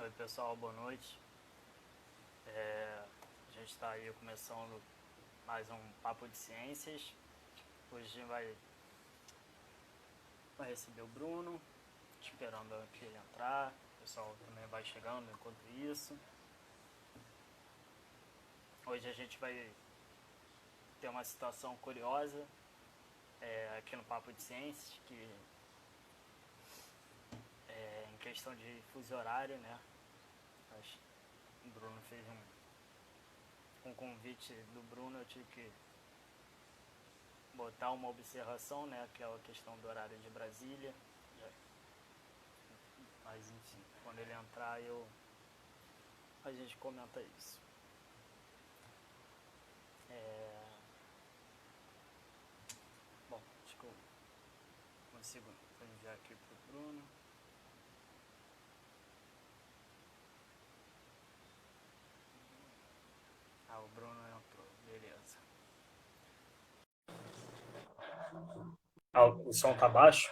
Oi pessoal, boa noite. A gente está aí começando mais um Papo de Ciências. Hoje a gente vai receber o Bruno, esperando que ele entrar. O pessoal também vai chegando enquanto isso. Hoje a gente vai ter uma situação curiosa aqui no Papo de Ciências, que é em questão de fuso horário, né? O Bruno fez um convite do Bruno, eu tive que botar uma observação, né, que é a questão do horário de Brasília. Mas enfim, quando ele entrar a gente comenta isso. Bom, acho que eu consigo enviar aqui pro Bruno. O Bruno entrou, beleza. O som tá baixo?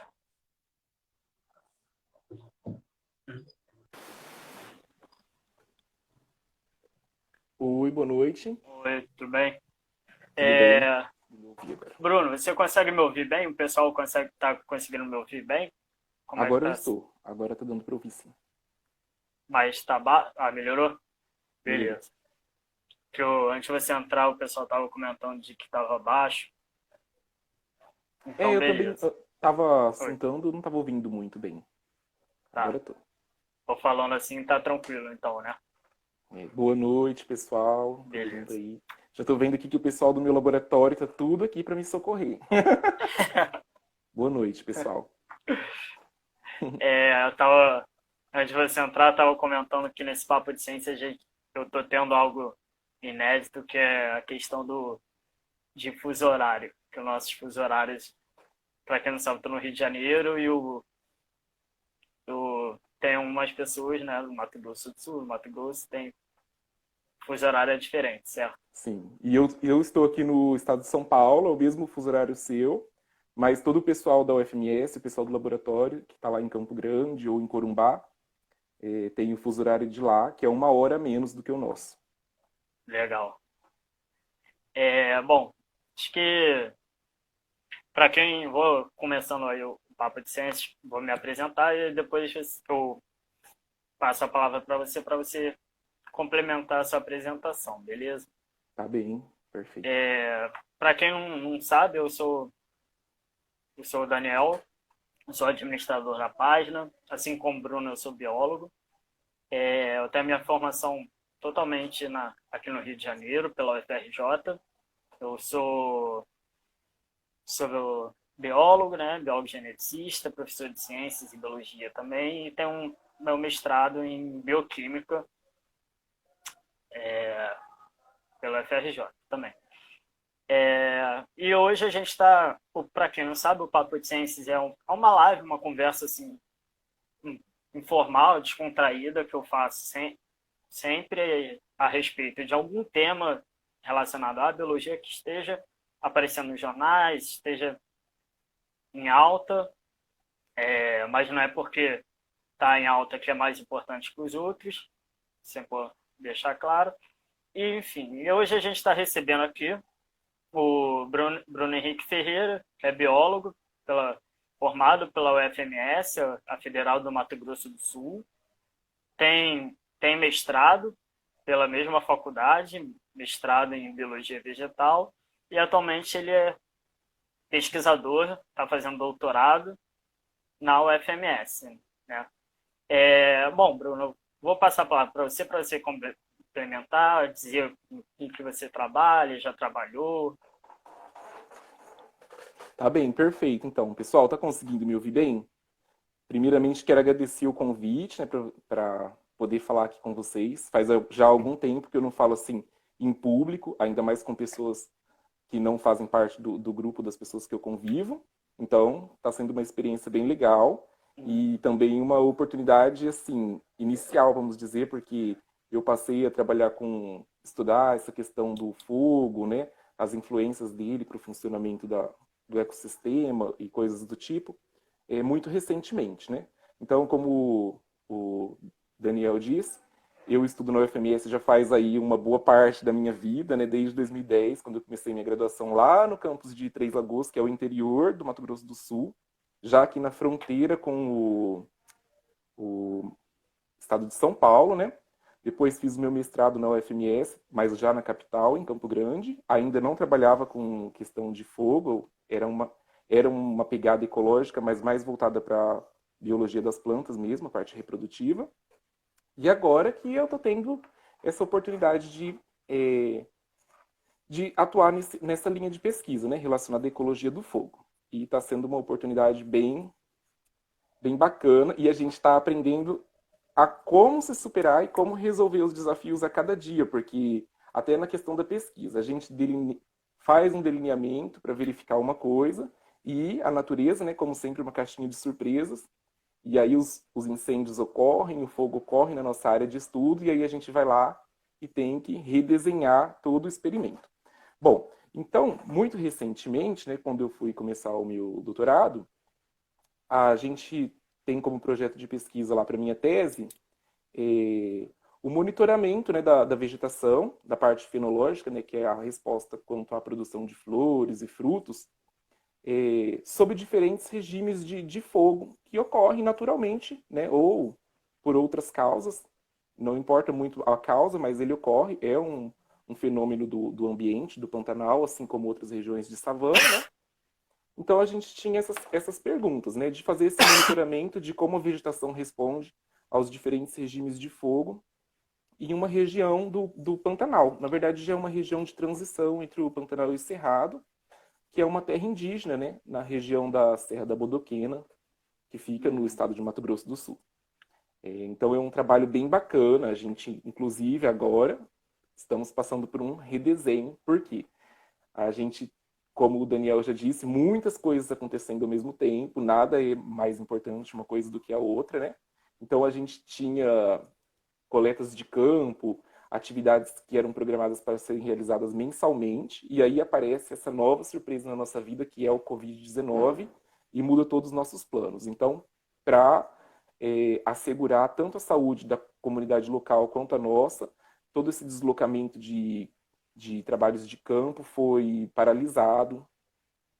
Oi, boa noite. Oi, tudo bem? Tudo bem? Bruno, você consegue me ouvir bem? O pessoal tá conseguindo me ouvir bem? Como é que Agora eu tá? estou. Agora tá dando para ouvir sim. Mas tá baixo? Melhorou? Melhorou. Beleza. Antes de você entrar, o pessoal tava comentando de que tava baixo. Então, Eu também beleza. tava Oi, sentando, não tava ouvindo muito bem. Agora tá. eu tô. Tô falando assim, tá tranquilo então, né? Boa noite, pessoal. Tamo junto Beleza. aí. Já tô vendo aqui que o pessoal do meu laboratório tá tudo aqui para me socorrer. Boa noite, pessoal. Antes de você entrar, eu tava comentando que nesse papo de ciência eu tô tendo algo inédito, que é a questão de fuso horário. Que os nossos fuso horários, para quem não sabe, eu tô no Rio de Janeiro e tem umas pessoas, né, do Mato Grosso do Sul, do Mato Grosso, tem fuso horário diferente, certo? Sim. E eu estou aqui no estado de São Paulo, é o mesmo fuso horário seu, mas todo o pessoal da UFMS, o pessoal do laboratório, que está lá em Campo Grande ou em Corumbá, tem o fuso horário de lá, que é 1 hora a menos do que o nosso. Legal. Bom, acho que para quem vou começando aí o papo de ciências, vou me apresentar e depois eu passo a palavra para você complementar a sua apresentação, beleza? Tá bem, perfeito. Para quem não sabe, eu sou o Daniel, eu sou administrador da página, assim como o Bruno, eu sou biólogo. Eu tenho a minha formação totalmente aqui no Rio de Janeiro, pela UFRJ. Eu sou biólogo, né? Biólogo geneticista, professor de ciências e biologia também, e tenho meu mestrado em bioquímica pela UFRJ também. E hoje a gente está, para quem não sabe, o Papo de Ciências é uma live, uma conversa assim, informal, descontraída, que eu faço sempre a respeito de algum tema relacionado à biologia que esteja aparecendo nos jornais, esteja em alta, mas não é porque está em alta que é mais importante que os outros, sempre vou deixar claro. E, enfim, hoje a gente está recebendo aqui o Bruno Henrique Ferreira, que é biólogo, formado pela UFMS, a Federal do Mato Grosso do Sul, tem mestrado pela mesma faculdade, mestrado em biologia vegetal, e atualmente ele é pesquisador, está fazendo doutorado na UFMS. Né? Bom, Bruno, vou passar a palavra para você complementar, dizer em que você trabalha, já trabalhou. Tá bem, perfeito. Então, pessoal, tá conseguindo me ouvir bem? Primeiramente, quero agradecer o convite, né, para poder falar aqui com vocês. Faz já algum tempo que eu não falo assim em público, ainda mais com pessoas que não fazem parte do grupo das pessoas que eu convivo. Então, está sendo uma experiência bem legal e também uma oportunidade, assim, inicial, vamos dizer, porque eu passei a trabalhar estudar essa questão do fogo, né, as influências dele para o funcionamento do ecossistema e coisas do tipo, muito recentemente, né? Então, como o Daniel disse. Eu estudo na UFMS já faz aí uma boa parte da minha vida, né? Desde 2010, quando eu comecei minha graduação lá no campus de Três Lagoas, que é o interior do Mato Grosso do Sul, já aqui na fronteira com o estado de São Paulo, né? Depois fiz o meu mestrado na UFMS, mas já na capital, em Campo Grande. Ainda não trabalhava com questão de fogo, era uma pegada ecológica, mas mais voltada para biologia das plantas mesmo, a parte reprodutiva. E agora que eu estou tendo essa oportunidade de atuar nessa linha de pesquisa, né, relacionada à ecologia do fogo. E está sendo uma oportunidade bem bacana, e a gente está aprendendo a como se superar e como resolver os desafios a cada dia, porque até na questão da pesquisa, a gente faz um delineamento para verificar uma coisa, e a natureza, né, como sempre, uma caixinha de surpresas, e aí os incêndios ocorrem, o fogo ocorre na nossa área de estudo, e aí a gente vai lá e tem que redesenhar todo o experimento. Bom, então, muito recentemente, né, quando eu fui começar o meu doutorado, a gente tem como projeto de pesquisa lá para minha tese o monitoramento, né, da vegetação, da parte fenológica, né, que é a resposta quanto à produção de flores e frutos, sob diferentes regimes de fogo que ocorrem naturalmente, né, ou por outras causas. Não importa muito a causa, mas ele ocorre, é um fenômeno do ambiente, do Pantanal, assim como outras regiões de savana, né? Então a gente tinha essas perguntas, né, de fazer esse monitoramento de como a vegetação responde aos diferentes regimes de fogo em uma região do Pantanal. Na verdade, já é uma região de transição entre o Pantanal e o Cerrado, que é uma terra indígena, né, na região da Serra da Bodoquena, que fica no estado de Mato Grosso do Sul. Então é um trabalho bem bacana. A gente, inclusive, agora estamos passando por um redesenho, porque a gente, como o Daniel já disse, muitas coisas acontecendo ao mesmo tempo, nada é mais importante uma coisa do que a outra, né? Então a gente tinha coletas de campo, atividades que eram programadas para serem realizadas mensalmente, e aí aparece essa nova surpresa na nossa vida, que é o Covid-19, e muda todos os nossos planos. Então, para assegurar tanto a saúde da comunidade local quanto a nossa, todo esse deslocamento de trabalhos de campo foi paralisado.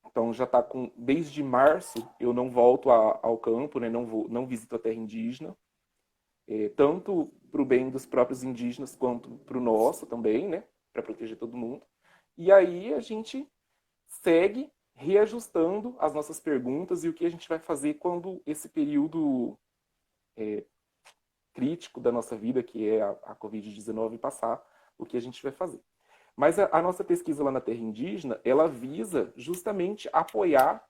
Então já está desde março eu não volto ao campo, né? Não visito a terra indígena, tanto para o bem dos próprios indígenas quanto para o nosso também, né? Para proteger todo mundo. E aí a gente segue reajustando as nossas perguntas e o que a gente vai fazer quando esse período crítico da nossa vida, que é a Covid-19, passar, o que a gente vai fazer. Mas a nossa pesquisa lá na terra indígena, ela visa justamente apoiar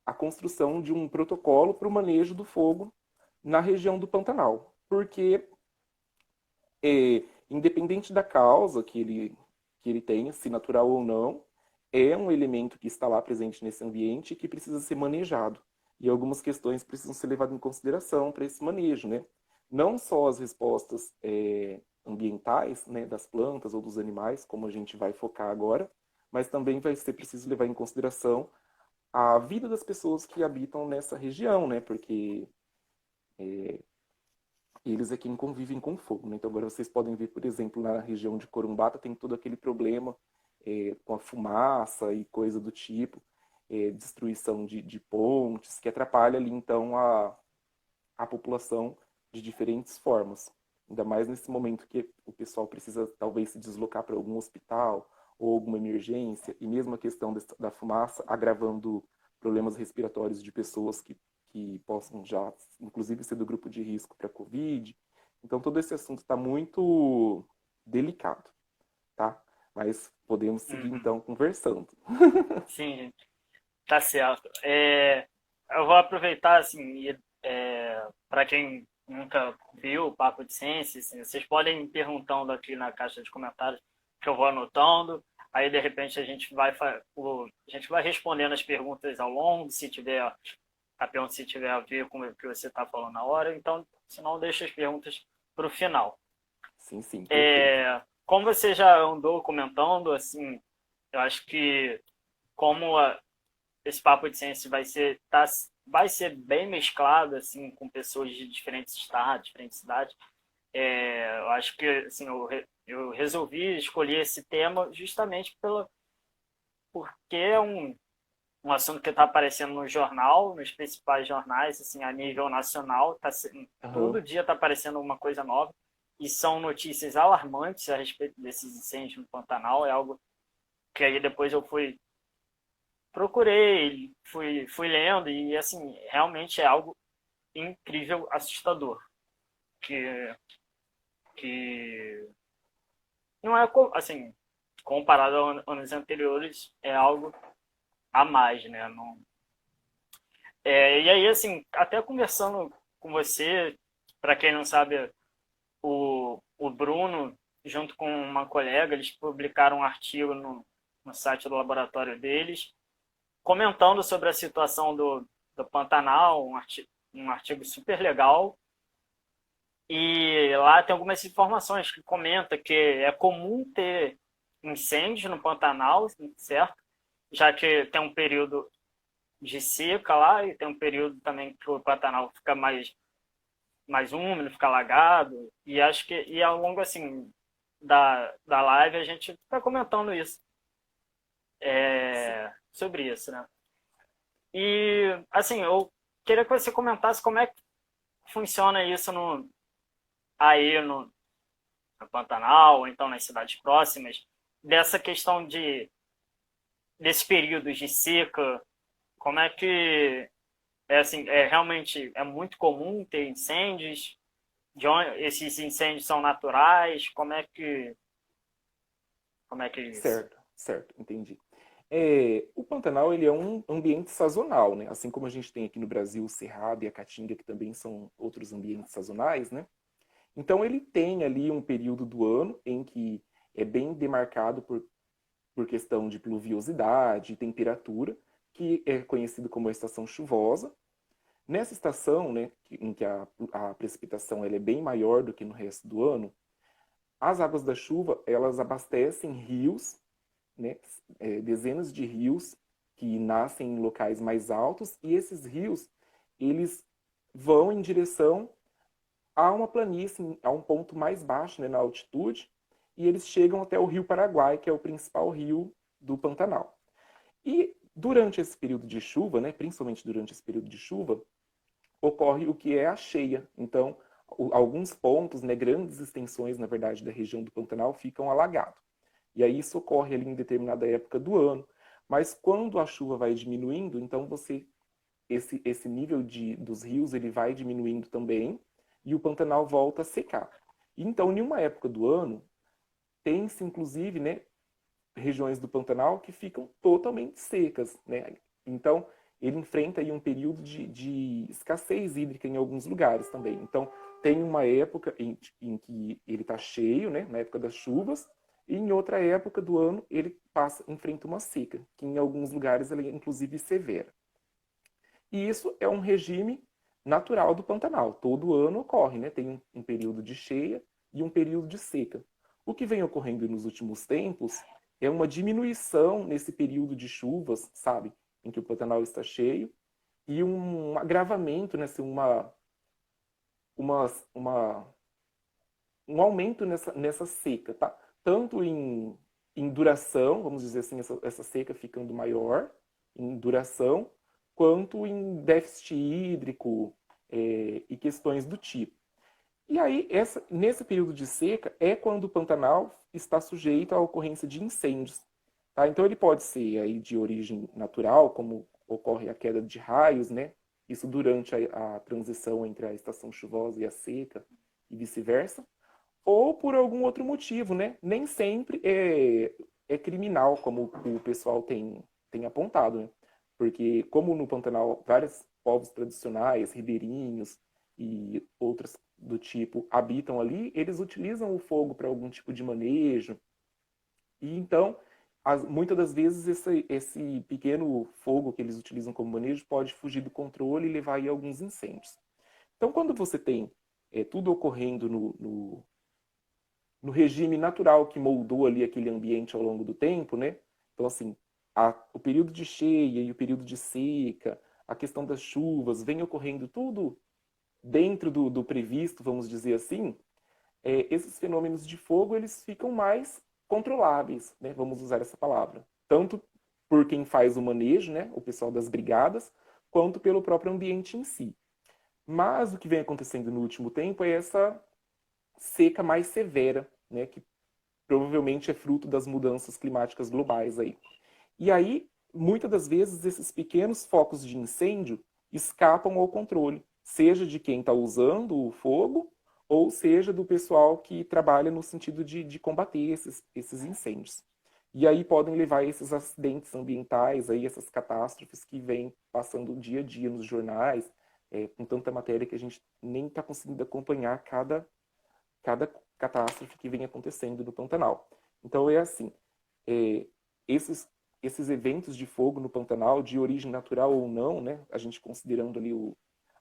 a construção de um protocolo para o manejo do fogo na região do Pantanal. Porque, independente da causa que ele tenha, se natural ou não, é um elemento que está lá presente nesse ambiente e que precisa ser manejado. E algumas questões precisam ser levadas em consideração para esse manejo, né? Não só as respostas ambientais, né, das plantas ou dos animais, como a gente vai focar agora, mas também vai ser preciso levar em consideração a vida das pessoas que habitam nessa região, né? Porque eles é quem convivem com fogo, né? Então agora vocês podem ver, por exemplo, na região de Corumbata tem todo aquele problema com a fumaça e coisa do tipo, destruição de pontes, que atrapalha ali então a população de diferentes formas. Ainda mais nesse momento que o pessoal precisa talvez se deslocar para algum hospital ou alguma emergência, e mesmo a questão da fumaça agravando problemas respiratórios de pessoas que possam já, inclusive, ser do grupo de risco para a Covid. Então, todo esse assunto está muito delicado, tá? Mas podemos seguir, então, conversando. Sim, gente. Tá certo. Eu vou aproveitar, assim, para quem nunca viu o Papo de Ciência, assim, vocês podem ir perguntando aqui na caixa de comentários, que eu vou anotando. Aí, de repente, a gente vai respondendo as perguntas ao longo, se tiver a ver com o que você está falando na hora. Então, se não, deixa as perguntas para o final. Sim, sim, perfeito. Como você já andou comentando, assim, eu acho que como esse papo de ciência vai ser bem mesclado assim com pessoas de diferentes estados, diferentes cidades. Eu acho que assim, eu resolvi escolher esse tema justamente porque é um assunto que está aparecendo no jornal, nos principais jornais, assim, a nível nacional, todo Aham. dia está aparecendo uma coisa nova, e são notícias alarmantes a respeito desses incêndios no Pantanal. É algo que aí depois eu procurei, fui lendo, e assim, realmente é algo incrível, assustador, que, que não é, assim, comparado a anos anteriores, é algo a mais, né? Não, e aí, assim, até conversando com você, para quem não sabe, o Bruno, junto com uma colega, eles publicaram um artigo no site do laboratório deles, comentando sobre a situação do Pantanal, um artigo super legal. E lá tem algumas informações que comenta que é comum ter incêndios no Pantanal, certo? Já que tem um período de seca lá e tem um período também que o Pantanal fica mais úmido, fica alagado. E acho que ao longo assim da live a gente está comentando isso, sobre isso, né? E assim, eu queria que você comentasse como é que funciona isso aí no Pantanal, ou então nas cidades próximas, dessa questão desses períodos de seca. Como é que assim, realmente é muito comum ter incêndios? De onde esses incêndios são naturais? Como é que é isso? Certo, certo, entendi. O Pantanal ele é um ambiente sazonal, né? Assim como a gente tem aqui no Brasil o Cerrado e a Caatinga, que também são outros ambientes sazonais, né? Então ele tem ali um período do ano em que é bem demarcado por questão de pluviosidade e temperatura, que é conhecido como a estação chuvosa. Nessa estação, né, em que a precipitação ela é bem maior do que no resto do ano, as águas da chuva elas abastecem rios, né, dezenas de rios que nascem em locais mais altos, e esses rios eles vão em direção a uma planície, a um ponto mais baixo, né, na altitude, e eles chegam até o Rio Paraguai, que é o principal rio do Pantanal. E durante esse período de chuva, né, principalmente durante esse período de chuva, ocorre o que é a cheia. Então, alguns pontos, né, grandes extensões, na verdade, da região do Pantanal ficam alagados. E aí isso ocorre ali em determinada época do ano. Mas quando a chuva vai diminuindo, então esse nível dos rios ele vai diminuindo também e o Pantanal volta a secar. Então, em uma época do ano, tem-se inclusive, né, regiões do Pantanal que ficam totalmente secas, né? Então, ele enfrenta aí um período de escassez hídrica em alguns lugares também. Então, tem uma época em que ele está cheio, né, na época das chuvas, e em outra época do ano ele enfrenta uma seca, que em alguns lugares ela é inclusive severa. E isso é um regime natural do Pantanal. Todo ano ocorre, né? Tem um período de cheia e um período de seca. O que vem ocorrendo nos últimos tempos é uma diminuição nesse período de chuvas, sabe? Em que o Pantanal está cheio, e um agravamento, né? Assim, uma, uma, um aumento nessa seca, tá? Tanto em duração, vamos dizer assim, essa seca ficando maior em duração, quanto em déficit hídrico, e questões do tipo. E aí, nesse período de seca, é quando o Pantanal está sujeito à ocorrência de incêndios. Tá? Então, ele pode ser aí de origem natural, como ocorre a queda de raios, né? Isso durante a transição entre a estação chuvosa e a seca, e vice-versa, ou por algum outro motivo, né? Nem sempre é criminal, como o pessoal tem apontado, né? Porque, como no Pantanal, vários povos tradicionais, ribeirinhos e outros do tipo habitam ali, eles utilizam o fogo para algum tipo de manejo. E então, muitas das vezes, esse pequeno fogo que eles utilizam como manejo pode fugir do controle e levar aí a alguns incêndios. Então, quando você tem tudo ocorrendo no regime natural que moldou ali aquele ambiente ao longo do tempo, né? Então, assim, o período de cheia e o período de seca, a questão das chuvas, vem ocorrendo tudo dentro do previsto, vamos dizer assim, esses fenômenos de fogo eles ficam mais controláveis, né? Vamos usar essa palavra. Tanto por quem faz o manejo, né? O pessoal das brigadas, quanto pelo próprio ambiente em si. Mas o que vem acontecendo no último tempo é essa seca mais severa, né? Que provavelmente é fruto das mudanças climáticas globais aí. E aí, muitas das vezes, esses pequenos focos de incêndio escapam ao controle, seja de quem está usando o fogo, ou seja do pessoal que trabalha no sentido de combater esses incêndios. E aí podem levar a esses acidentes ambientais, aí, essas catástrofes que vêm passando dia a dia nos jornais, com tanta matéria que a gente nem está conseguindo acompanhar cada catástrofe que vem acontecendo no Pantanal. Então é assim, é, esses, esses eventos de fogo no Pantanal, de origem natural ou não, né, a gente considerando ali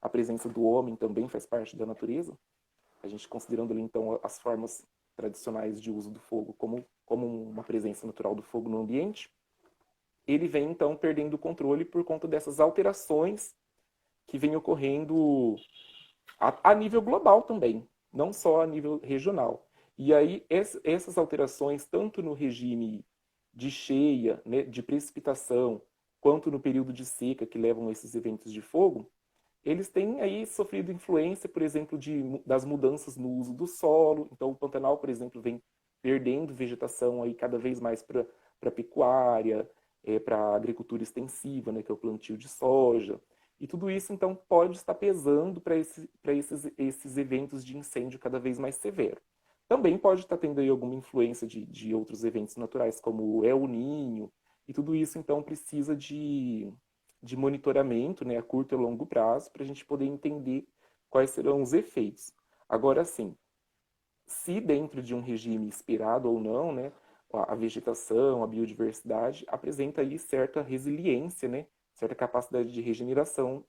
a presença do homem também faz parte da natureza, a gente considerando ali então as formas tradicionais de uso do fogo como uma presença natural do fogo no ambiente, ele vem então perdendo o controle por conta dessas alterações que vem ocorrendo a nível global também, não só a nível regional. E aí, essas alterações, tanto no regime de cheia, né, de precipitação, quanto no período de seca que levam a esses eventos de fogo, eles têm aí sofrido influência, por exemplo, das mudanças no uso do solo. Então, o Pantanal, por exemplo, vem perdendo vegetação aí cada vez mais para pecuária, para agricultura extensiva, né, que é o plantio de soja. E tudo isso, então, pode estar pesando para esses eventos de incêndio cada vez mais severo. Também pode estar tendo aí alguma influência de outros eventos naturais, como o El Niño, e tudo isso, então, precisa de monitoramento, né, a curto e longo prazo, para a gente poder entender quais serão os efeitos. Agora, sim, se dentro de um regime inspirado ou não, né, a vegetação, a biodiversidade apresenta aí certa resiliência, né, certa capacidade de regeneração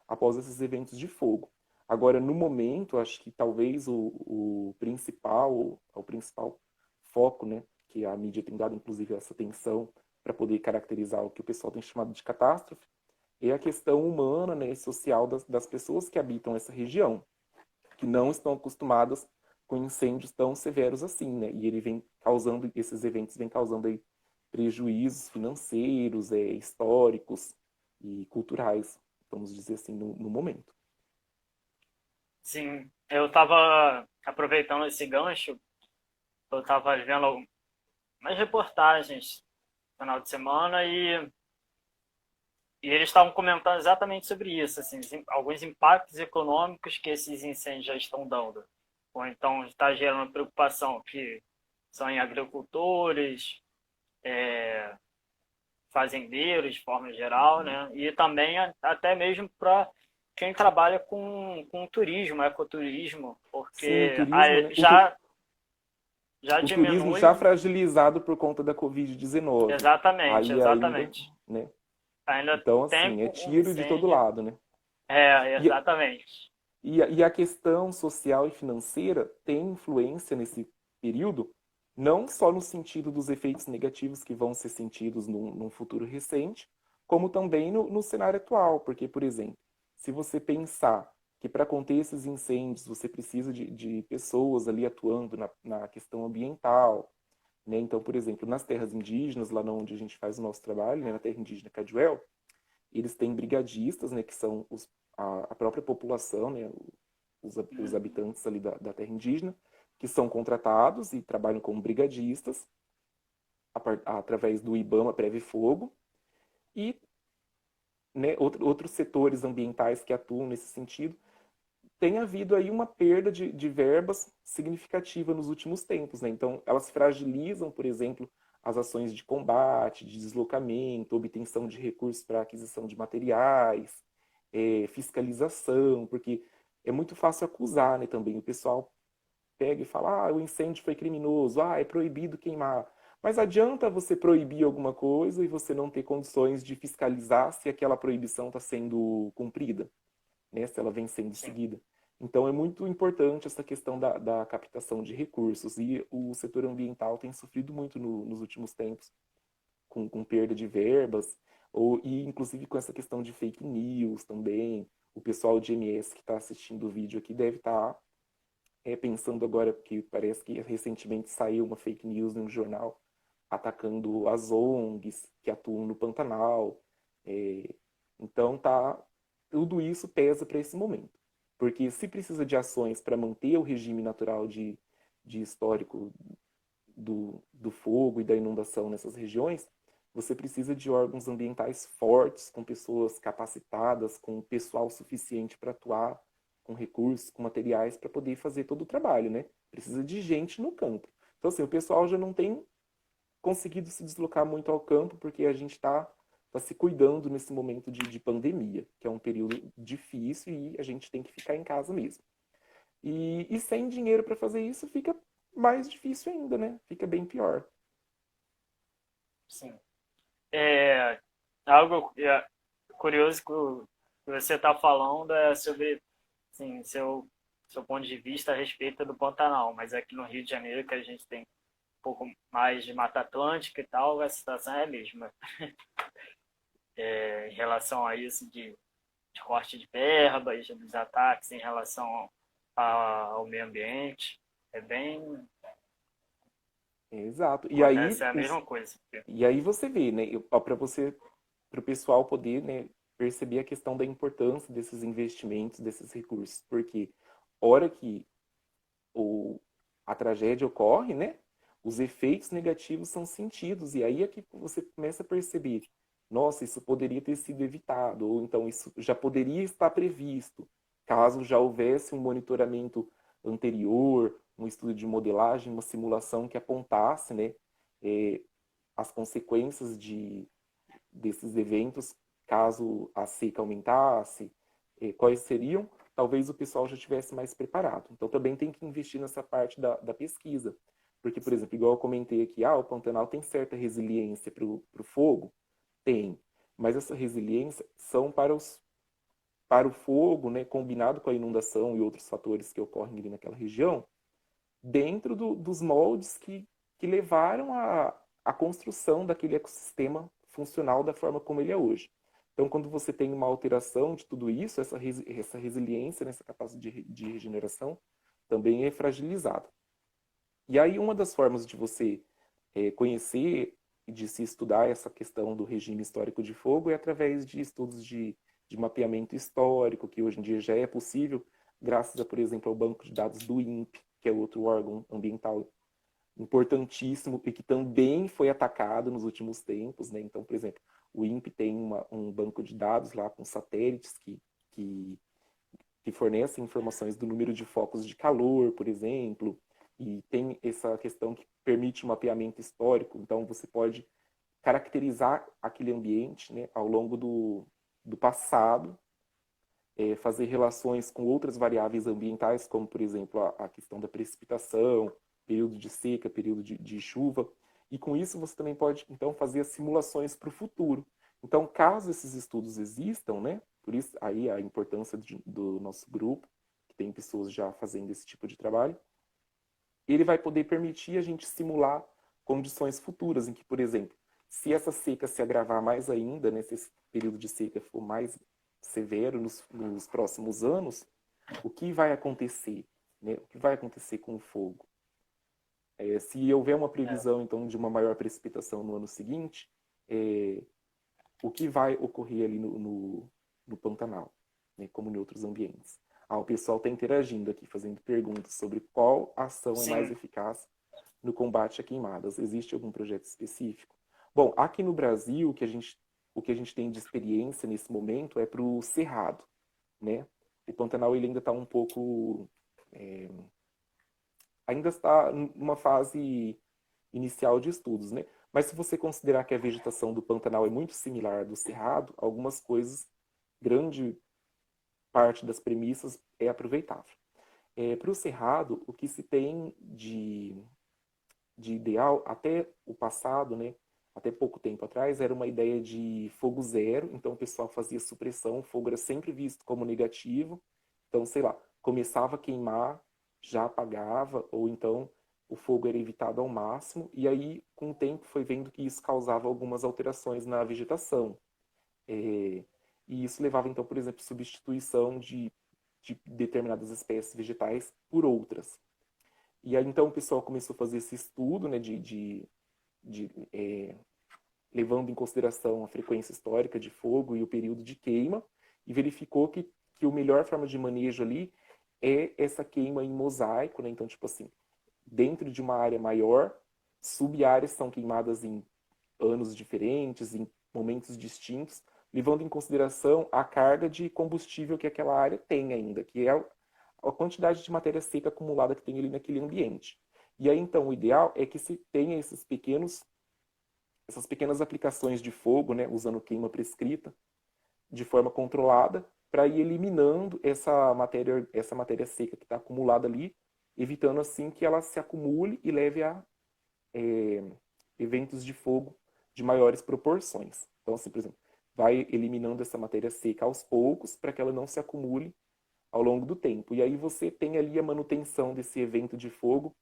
após esses eventos de fogo. Agora, no momento, acho que talvez o principal foco, né, que a mídia tem dado, inclusive, essa atenção para poder caracterizar o que o pessoal tem chamado de catástrofe, é a questão humana, né, e social das pessoas que habitam essa região, que não estão acostumadas com incêndios tão severos assim, né? E esses eventos vêm causando aí prejuízos financeiros, históricos e culturais, vamos dizer assim, no momento. Sim, eu estava aproveitando esse gancho, eu estava vendo umas reportagens no final de semana e eles estavam comentando exatamente sobre isso, assim, alguns impactos econômicos que esses incêndios já estão dando. Ou então está gerando preocupação que são em agricultores, fazendeiros de forma geral, né? E também até mesmo para quem trabalha com turismo, ecoturismo, Sim, o porque turismo, né? já O turismo já diminui. fragilizado por conta da Covid-19. Exatamente, Aí ainda, exatamente. né? Ainda Então, tem assim, é um tiro de todo incêndio. lado, né? E, Exatamente. e a questão social e financeira tem influência nesse período, não só no sentido dos efeitos negativos que vão ser sentidos num futuro recente, como também no cenário atual. Porque, por exemplo, se você pensar que para conter esses incêndios você precisa de pessoas ali atuando na questão ambiental, né? Então, por exemplo, nas terras indígenas, lá onde a gente faz o nosso trabalho, né, na terra indígena Caduel, eles têm brigadistas, né, que são a própria população, né, os habitantes ali da terra indígena, que são contratados e trabalham como brigadistas através do IBAMA Preve Fogo e, né, outros setores ambientais que atuam nesse sentido. Tem havido aí uma perda de verbas significativa nos últimos tempos, né? Então, elas fragilizam, por exemplo, as ações de combate, de deslocamento, obtenção de recursos para aquisição de materiais, fiscalização, porque é muito fácil acusar, né, também. O pessoal pega e fala, o incêndio foi criminoso, é proibido queimar. Mas adianta você proibir alguma coisa e você não ter condições de fiscalizar se aquela proibição está sendo cumprida, né, se ela vem sendo Sim. seguida. Então é muito importante essa questão da captação de recursos e o setor ambiental tem sofrido muito nos últimos tempos com perda de verbas, e inclusive com essa questão de fake news também. O pessoal de MS que está assistindo o vídeo aqui deve estar pensando agora, porque parece que recentemente saiu uma fake news em um jornal atacando as ONGs que atuam no Pantanal. É, então, tudo isso pesa para esse momento. Porque se precisa de ações para manter o regime natural de histórico do fogo e da inundação nessas regiões, você precisa de órgãos ambientais fortes, com pessoas capacitadas, com pessoal suficiente para atuar, com recursos, com materiais para poder fazer todo o trabalho, né? Precisa de gente no campo. Então, assim, o pessoal já não tem conseguido se deslocar muito ao campo, porque a gente tá se cuidando nesse momento de pandemia, que é um período difícil e a gente tem que ficar em casa mesmo. E sem dinheiro para fazer isso fica mais difícil ainda, né? Fica bem pior. Sim. É, algo curioso que você está falando é sobre, assim, seu ponto de vista a respeito do Pantanal, mas aqui no Rio de Janeiro, que a gente tem um pouco mais de Mata Atlântica e tal, a situação é a mesma. Em relação a isso de corte de verbas, dos ataques em relação ao meio ambiente, é bem... Exato. acontece a mesma coisa. E aí você vê, né? Para o pessoal poder, né, perceber a questão da importância desses investimentos, desses recursos, porque hora que o, a tragédia ocorre, né? Os efeitos negativos são sentidos, e aí é que você começa a perceber, nossa, isso poderia ter sido evitado, ou então isso já poderia estar previsto, caso já houvesse um monitoramento anterior, um estudo de modelagem, uma simulação que apontasse, né, eh, as consequências desses eventos, caso a seca aumentasse, quais seriam, talvez o pessoal já estivesse mais preparado. Então também tem que investir nessa parte da pesquisa. Porque, por exemplo, igual eu comentei aqui, o Pantanal tem certa resiliência para o fogo? Tem. Mas essa resiliência são para o fogo, né, combinado com a inundação e outros fatores que ocorrem ali naquela região, dentro dos moldes que levaram à construção daquele ecossistema funcional da forma como ele é hoje. Então, quando você tem uma alteração de tudo isso, essa resiliência, essa capacidade de regeneração também é fragilizada. E aí, uma das formas de você conhecer e de se estudar essa questão do regime histórico de fogo é através de estudos de mapeamento histórico, que hoje em dia já é possível, graças a, por exemplo, ao banco de dados do INPE, que é outro órgão ambiental importantíssimo e que também foi atacado nos últimos tempos, né? Então, por exemplo, o INPE tem um banco de dados lá com satélites que, que fornecem informações do número de focos de calor, por exemplo, e tem essa questão que permite um mapeamento histórico, então você pode caracterizar aquele ambiente, né, ao longo do passado, fazer relações com outras variáveis ambientais, como, por exemplo, a questão da precipitação, período de seca, período de chuva. E com isso você também pode, então, fazer as simulações para o futuro. Então, caso esses estudos existam, né, por isso aí a importância do nosso grupo, que tem pessoas já fazendo esse tipo de trabalho, ele vai poder permitir a gente simular condições futuras, em que, por exemplo, se essa seca se agravar mais ainda, né, se esse período de seca for mais severo nos próximos anos, o que vai acontecer? Né? O que vai acontecer com o fogo? Se houver uma É, previsão, então, de uma maior precipitação no ano seguinte, é, o que vai ocorrer ali no Pantanal, né, como em outros ambientes? O pessoal está interagindo aqui, fazendo perguntas sobre qual ação é mais sim, eficaz no combate a queimadas. Existe algum projeto específico? Bom, aqui no Brasil, o que a gente tem de experiência nesse momento é para o Cerrado, né? O Pantanal ele ainda está um pouco... ainda está numa fase inicial de estudos, né? Mas se você considerar que a vegetação do Pantanal é muito similar à do Cerrado, algumas coisas, grande parte das premissas é aproveitável. Para o Cerrado, o que se tem de ideal, até o passado, né, até pouco tempo atrás, era uma ideia de fogo zero, então o pessoal fazia supressão, o fogo era sempre visto como negativo, então, sei lá, começava a queimar, já apagava, ou então o fogo era evitado ao máximo, e aí, com o tempo foi vendo que isso causava algumas alterações na vegetação. É, e isso levava, então, por exemplo, substituição de determinadas espécies vegetais por outras. E aí, então, o pessoal começou a fazer esse estudo, né, levando em consideração a frequência histórica de fogo e o período de queima, e verificou que a melhor forma de manejo ali é essa queima em mosaico, né? Então, tipo assim, dentro de uma área maior, sub-áreas são queimadas em anos diferentes, em momentos distintos, levando em consideração a carga de combustível que aquela área tem ainda, que é a quantidade de matéria seca acumulada que tem ali naquele ambiente. E aí, então, o ideal é que se tenha essas pequenas aplicações de fogo, né, usando queima prescrita, de forma controlada, para ir eliminando essa matéria seca que está acumulada ali, evitando assim que ela se acumule e leve a eventos de fogo de maiores proporções. Então, assim, por exemplo, vai eliminando essa matéria seca aos poucos para que ela não se acumule ao longo do tempo. E aí você tem ali a manutenção desse evento de fogo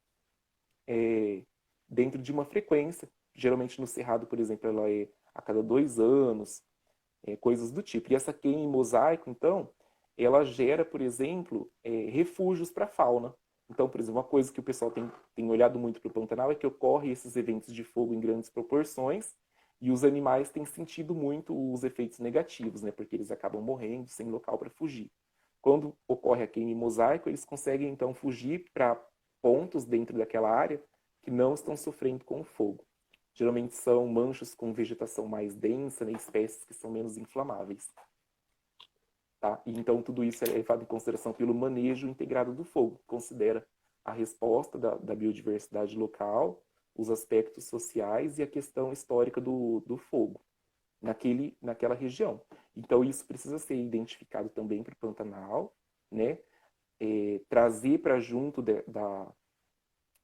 dentro de uma frequência. Geralmente no cerrado, por exemplo, ela é a cada 2 anos, coisas do tipo. E essa queima em mosaico, então, ela gera, por exemplo, refúgios para a fauna. Então, por exemplo, uma coisa que o pessoal tem olhado muito para o Pantanal é que ocorre esses eventos de fogo em grandes proporções e os animais têm sentido muito os efeitos negativos, né? Porque eles acabam morrendo sem local para fugir. Quando ocorre a queima em mosaico, eles conseguem então fugir para pontos dentro daquela área que não estão sofrendo com o fogo. Geralmente são manchas com vegetação mais densa, né, espécies que são menos inflamáveis. Tá? E então tudo isso é levado em consideração pelo manejo integrado do fogo, que considera a resposta da biodiversidade local, os aspectos sociais e a questão histórica do fogo naquela região. Então isso precisa ser identificado também para o Pantanal, né? Trazer para junto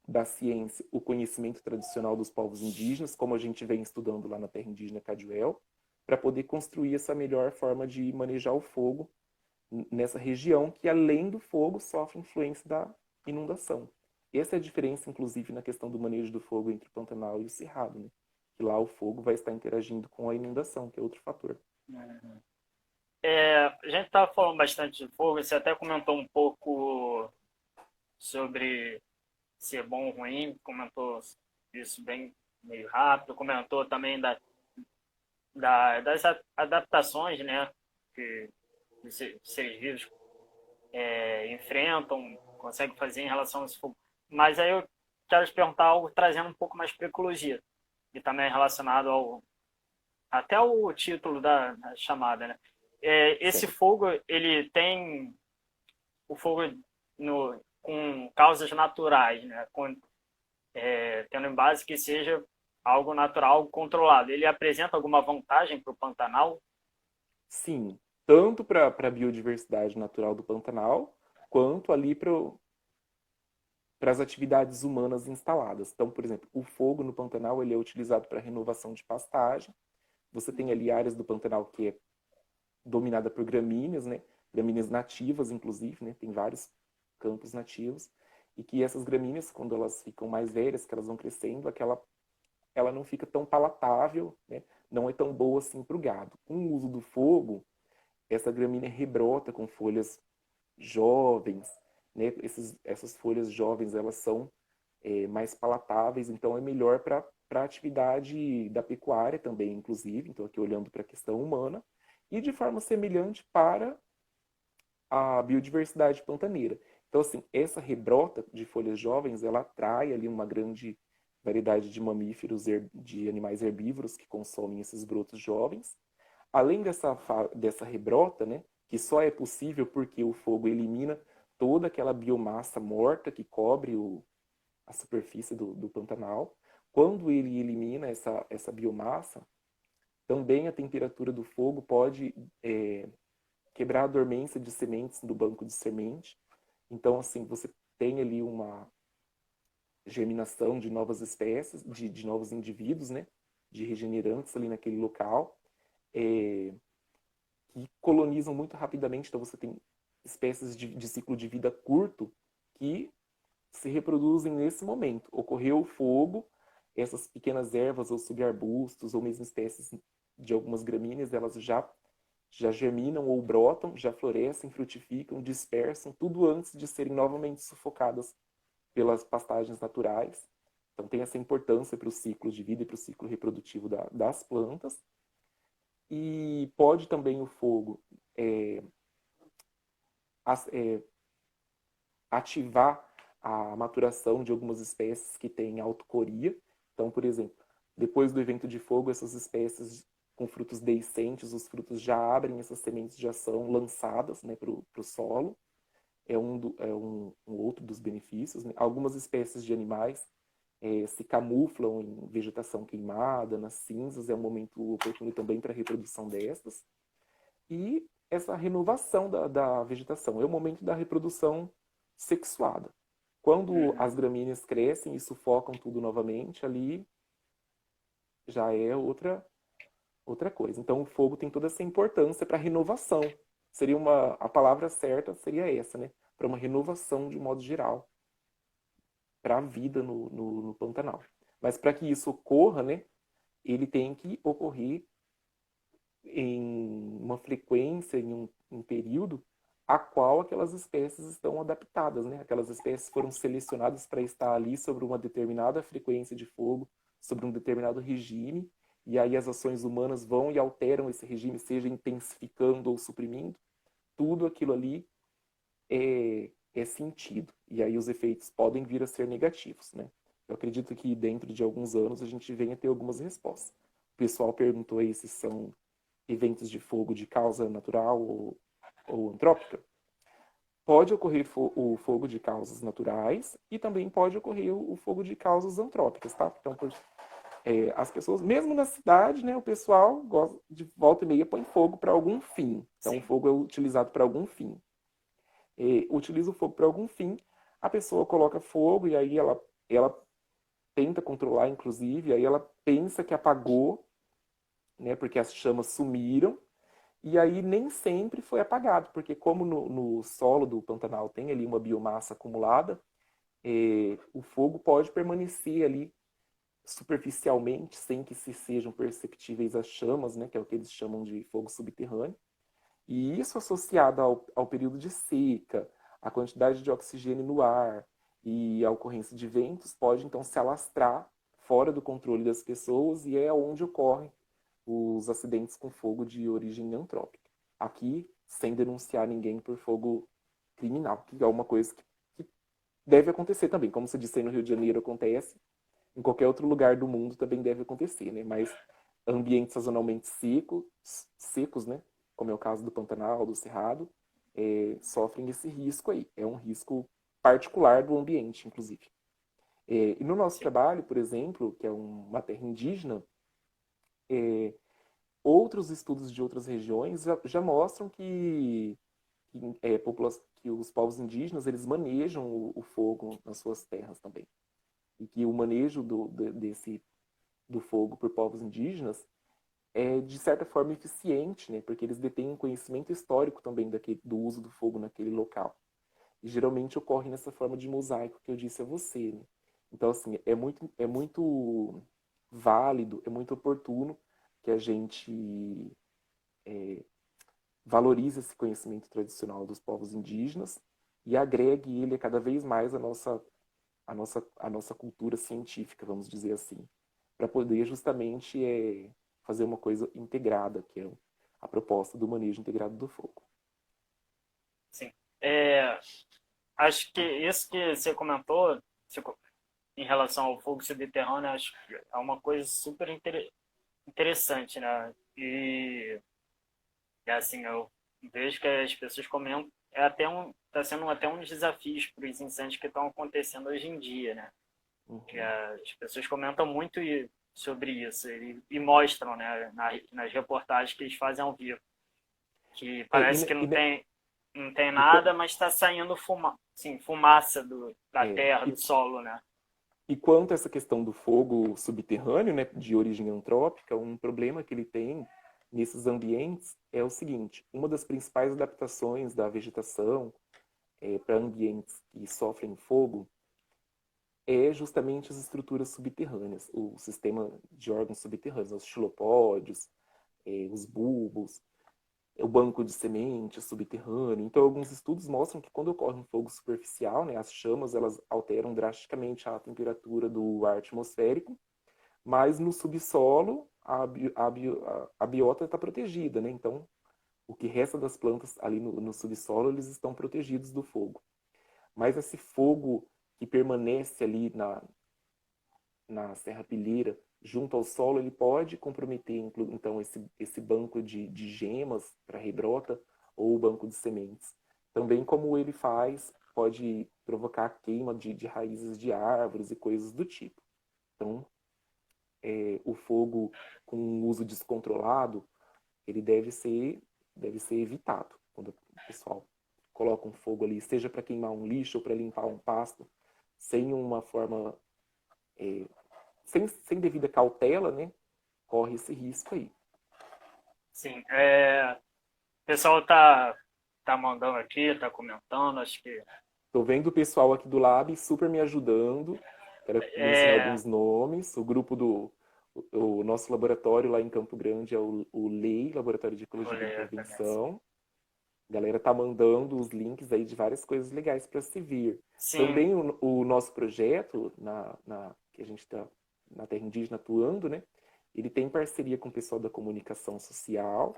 da ciência o conhecimento tradicional dos povos indígenas, como a gente vem estudando lá na terra indígena Caduel, para poder construir essa melhor forma de manejar o fogo nessa região que, além do fogo, sofre influência da inundação. Essa é a diferença, inclusive, na questão do manejo do fogo entre o Pantanal e o Cerrado, né? Que lá o fogo vai estar interagindo com a inundação, que é outro fator. A gente estava falando bastante de fogo, você até comentou um pouco sobre ser bom ou ruim, comentou isso bem meio rápido, comentou também das adaptações, né, que os seres vivos enfrentam, conseguem fazer em relação a esse fogo. Mas aí eu quero te perguntar algo trazendo um pouco mais para ecologia, e também relacionado até o título da chamada, né? Esse Certo. fogo, ele tem o fogo com causas naturais, né? Tendo em base que seja algo natural, algo controlado. Ele apresenta alguma vantagem para o Pantanal? Sim, tanto para a biodiversidade natural do Pantanal, quanto ali para as atividades humanas instaladas. Então, por exemplo, o fogo no Pantanal ele é utilizado para renovação de pastagem. Você tem ali áreas do Pantanal que é dominada por gramíneas, né? Gramíneas nativas, inclusive, né? Tem vários campos nativos. E que essas gramíneas, quando elas ficam mais velhas, que elas vão crescendo, ela não fica tão palatável, né? Não é tão boa assim para o gado. Com o uso do fogo, essa gramínea rebrota com folhas jovens, né? Essas folhas jovens, elas são mais palatáveis, então é melhor para a atividade da pecuária também, inclusive. Então, aqui olhando para a questão humana, e de forma semelhante para a biodiversidade pantaneira. Então, assim, essa rebrota de folhas jovens, ela atrai ali uma grande variedade de mamíferos, de animais herbívoros que consomem esses brotos jovens. Além dessa rebrota, né, que só é possível porque o fogo elimina toda aquela biomassa morta que cobre a superfície do Pantanal. Quando ele elimina essa biomassa, também a temperatura do fogo pode quebrar a dormência de sementes do banco de semente. Então, assim, você tem ali uma germinação de novas espécies, de novos indivíduos, né? De regenerantes ali naquele local, que colonizam muito rapidamente. Então, você tem espécies de ciclo de vida curto que se reproduzem nesse momento. Ocorreu o fogo, essas pequenas ervas ou subarbustos ou mesmo espécies de algumas gramíneas, elas já germinam ou brotam, já florescem, frutificam, dispersam, tudo antes de serem novamente sufocadas pelas pastagens naturais. Então tem essa importância para o ciclo de vida e para o ciclo reprodutivo das plantas. E pode também o fogo ativar a maturação de algumas espécies que têm autocoria. Então, por exemplo, depois do evento de fogo, essas espécies com frutos deiscentes, os frutos já abrem, essas sementes já são lançadas, né, para o solo. Um outro dos benefícios, né? Algumas espécies de animais se camuflam em vegetação queimada, nas cinzas, é um momento oportuno também para a reprodução destas. E essa renovação da vegetação, é o momento da reprodução sexuada. Quando as gramíneas crescem e sufocam tudo novamente, ali já é outra coisa. Então o fogo tem toda essa importância para a renovação. A palavra certa seria essa, né? Para uma renovação de modo geral, para a vida no Pantanal. Mas para que isso ocorra, né, ele tem que ocorrer em uma frequência, em um período a qual aquelas espécies estão adaptadas, né? Aquelas espécies foram selecionadas para estar ali sobre uma determinada frequência de fogo, sobre um determinado regime, e aí as ações humanas vão e alteram esse regime, seja intensificando ou suprimindo, tudo aquilo ali é sentido. E aí os efeitos podem vir a ser negativos, né? Eu acredito que dentro de alguns anos a gente venha ter algumas respostas. O pessoal perguntou aí se são eventos de fogo de causa natural ou antrópica. Pode ocorrer o fogo de causas naturais e também pode ocorrer o fogo de causas antrópicas, tá? Então, as pessoas, mesmo na cidade, né, o pessoal gosta de volta e meia põe fogo para algum fim. Então, Sim. O fogo é utilizado para algum fim. Utiliza o fogo para algum fim, a pessoa coloca fogo e aí ela tenta controlar, inclusive, aí ela pensa que apagou, né, porque as chamas sumiram, e aí nem sempre foi apagado, porque como no solo do Pantanal tem ali uma biomassa acumulada, o fogo pode permanecer ali superficialmente, sem que se sejam perceptíveis as chamas, né, que é o que eles chamam de fogo subterrâneo. E isso associado ao período de seca, a quantidade de oxigênio no ar e a ocorrência de ventos pode então se alastrar fora do controle das pessoas e é onde ocorrem os acidentes com fogo de origem antrópica. Aqui, sem denunciar ninguém por fogo criminal, que é uma coisa que deve acontecer também. Como você disse aí no Rio de Janeiro acontece, em qualquer outro lugar do mundo também deve acontecer, né? Mas ambientes sazonalmente secos, né? Como é o caso do Pantanal, do Cerrado, sofrem esse risco aí. É um risco particular do ambiente, inclusive. E no nosso trabalho, por exemplo, que é uma terra indígena, outros estudos de outras regiões já mostram que os povos indígenas eles manejam o fogo nas suas terras também. E que o manejo do fogo por povos indígenas é, de certa forma, eficiente, né? Porque eles detêm um conhecimento histórico também do uso do fogo naquele local. E geralmente ocorre nessa forma de mosaico que eu disse a você, né? Então, assim, é muito válido, é muito oportuno que a gente valorize esse conhecimento tradicional dos povos indígenas e agregue ele cada vez mais à nossa cultura científica, vamos dizer assim, para poder justamente fazer uma coisa integrada, que é a proposta do manejo integrado do fogo. Sim. Acho que isso que você comentou em relação ao fogo subterrâneo, acho que é uma coisa super interessante, né? E assim, eu vejo que as pessoas comentam, está sendo até um desafio para os incêndios que estão acontecendo hoje em dia, né? Uhum. Que as pessoas comentam muito sobre isso e mostram, né, nas reportagens que eles fazem ao vivo, que parece que não tem nada, mas está saindo fumaça da terra, do solo, né? E quanto a essa questão do fogo subterrâneo, né, de origem antrópica, um problema que ele tem nesses ambientes é o seguinte: uma das principais adaptações da vegetação para ambientes que sofrem fogo é justamente as estruturas subterrâneas, o sistema de órgãos subterrâneos, os xilopódios, os bulbos, o banco de sementes subterrâneo. Então, alguns estudos mostram que quando ocorre um fogo superficial, né, as chamas elas alteram drasticamente a temperatura do ar atmosférico, mas no subsolo a biota está protegida, né? Então, o que resta das plantas ali no subsolo, eles estão protegidos do fogo. Mas esse fogo que permanece ali na serrapilheira, junto ao solo, ele pode comprometer, então, esse banco de gemas para rebrota ou o banco de sementes. Também, como ele faz, pode provocar queima de raízes de árvores e coisas do tipo. Então, o fogo com uso descontrolado, ele deve ser evitado. Quando o pessoal coloca um fogo ali, seja para queimar um lixo ou para limpar um pasto, sem uma forma sem devida cautela, né, corre esse risco aí. Sim, o pessoal tá mandando aqui, tá comentando, acho que Tô vendo o pessoal aqui do Lab super me ajudando. Quero mencionar é, alguns nomes. O grupo o nosso laboratório lá em Campo Grande é o LEI, Laboratório de Ecologia da olha, Intervenção. A galera tá mandando os links aí de várias coisas legais para se vir. sim, Também o nosso projeto, que a gente está na Terra Indígena atuando, né? Ele tem parceria com o pessoal da comunicação social.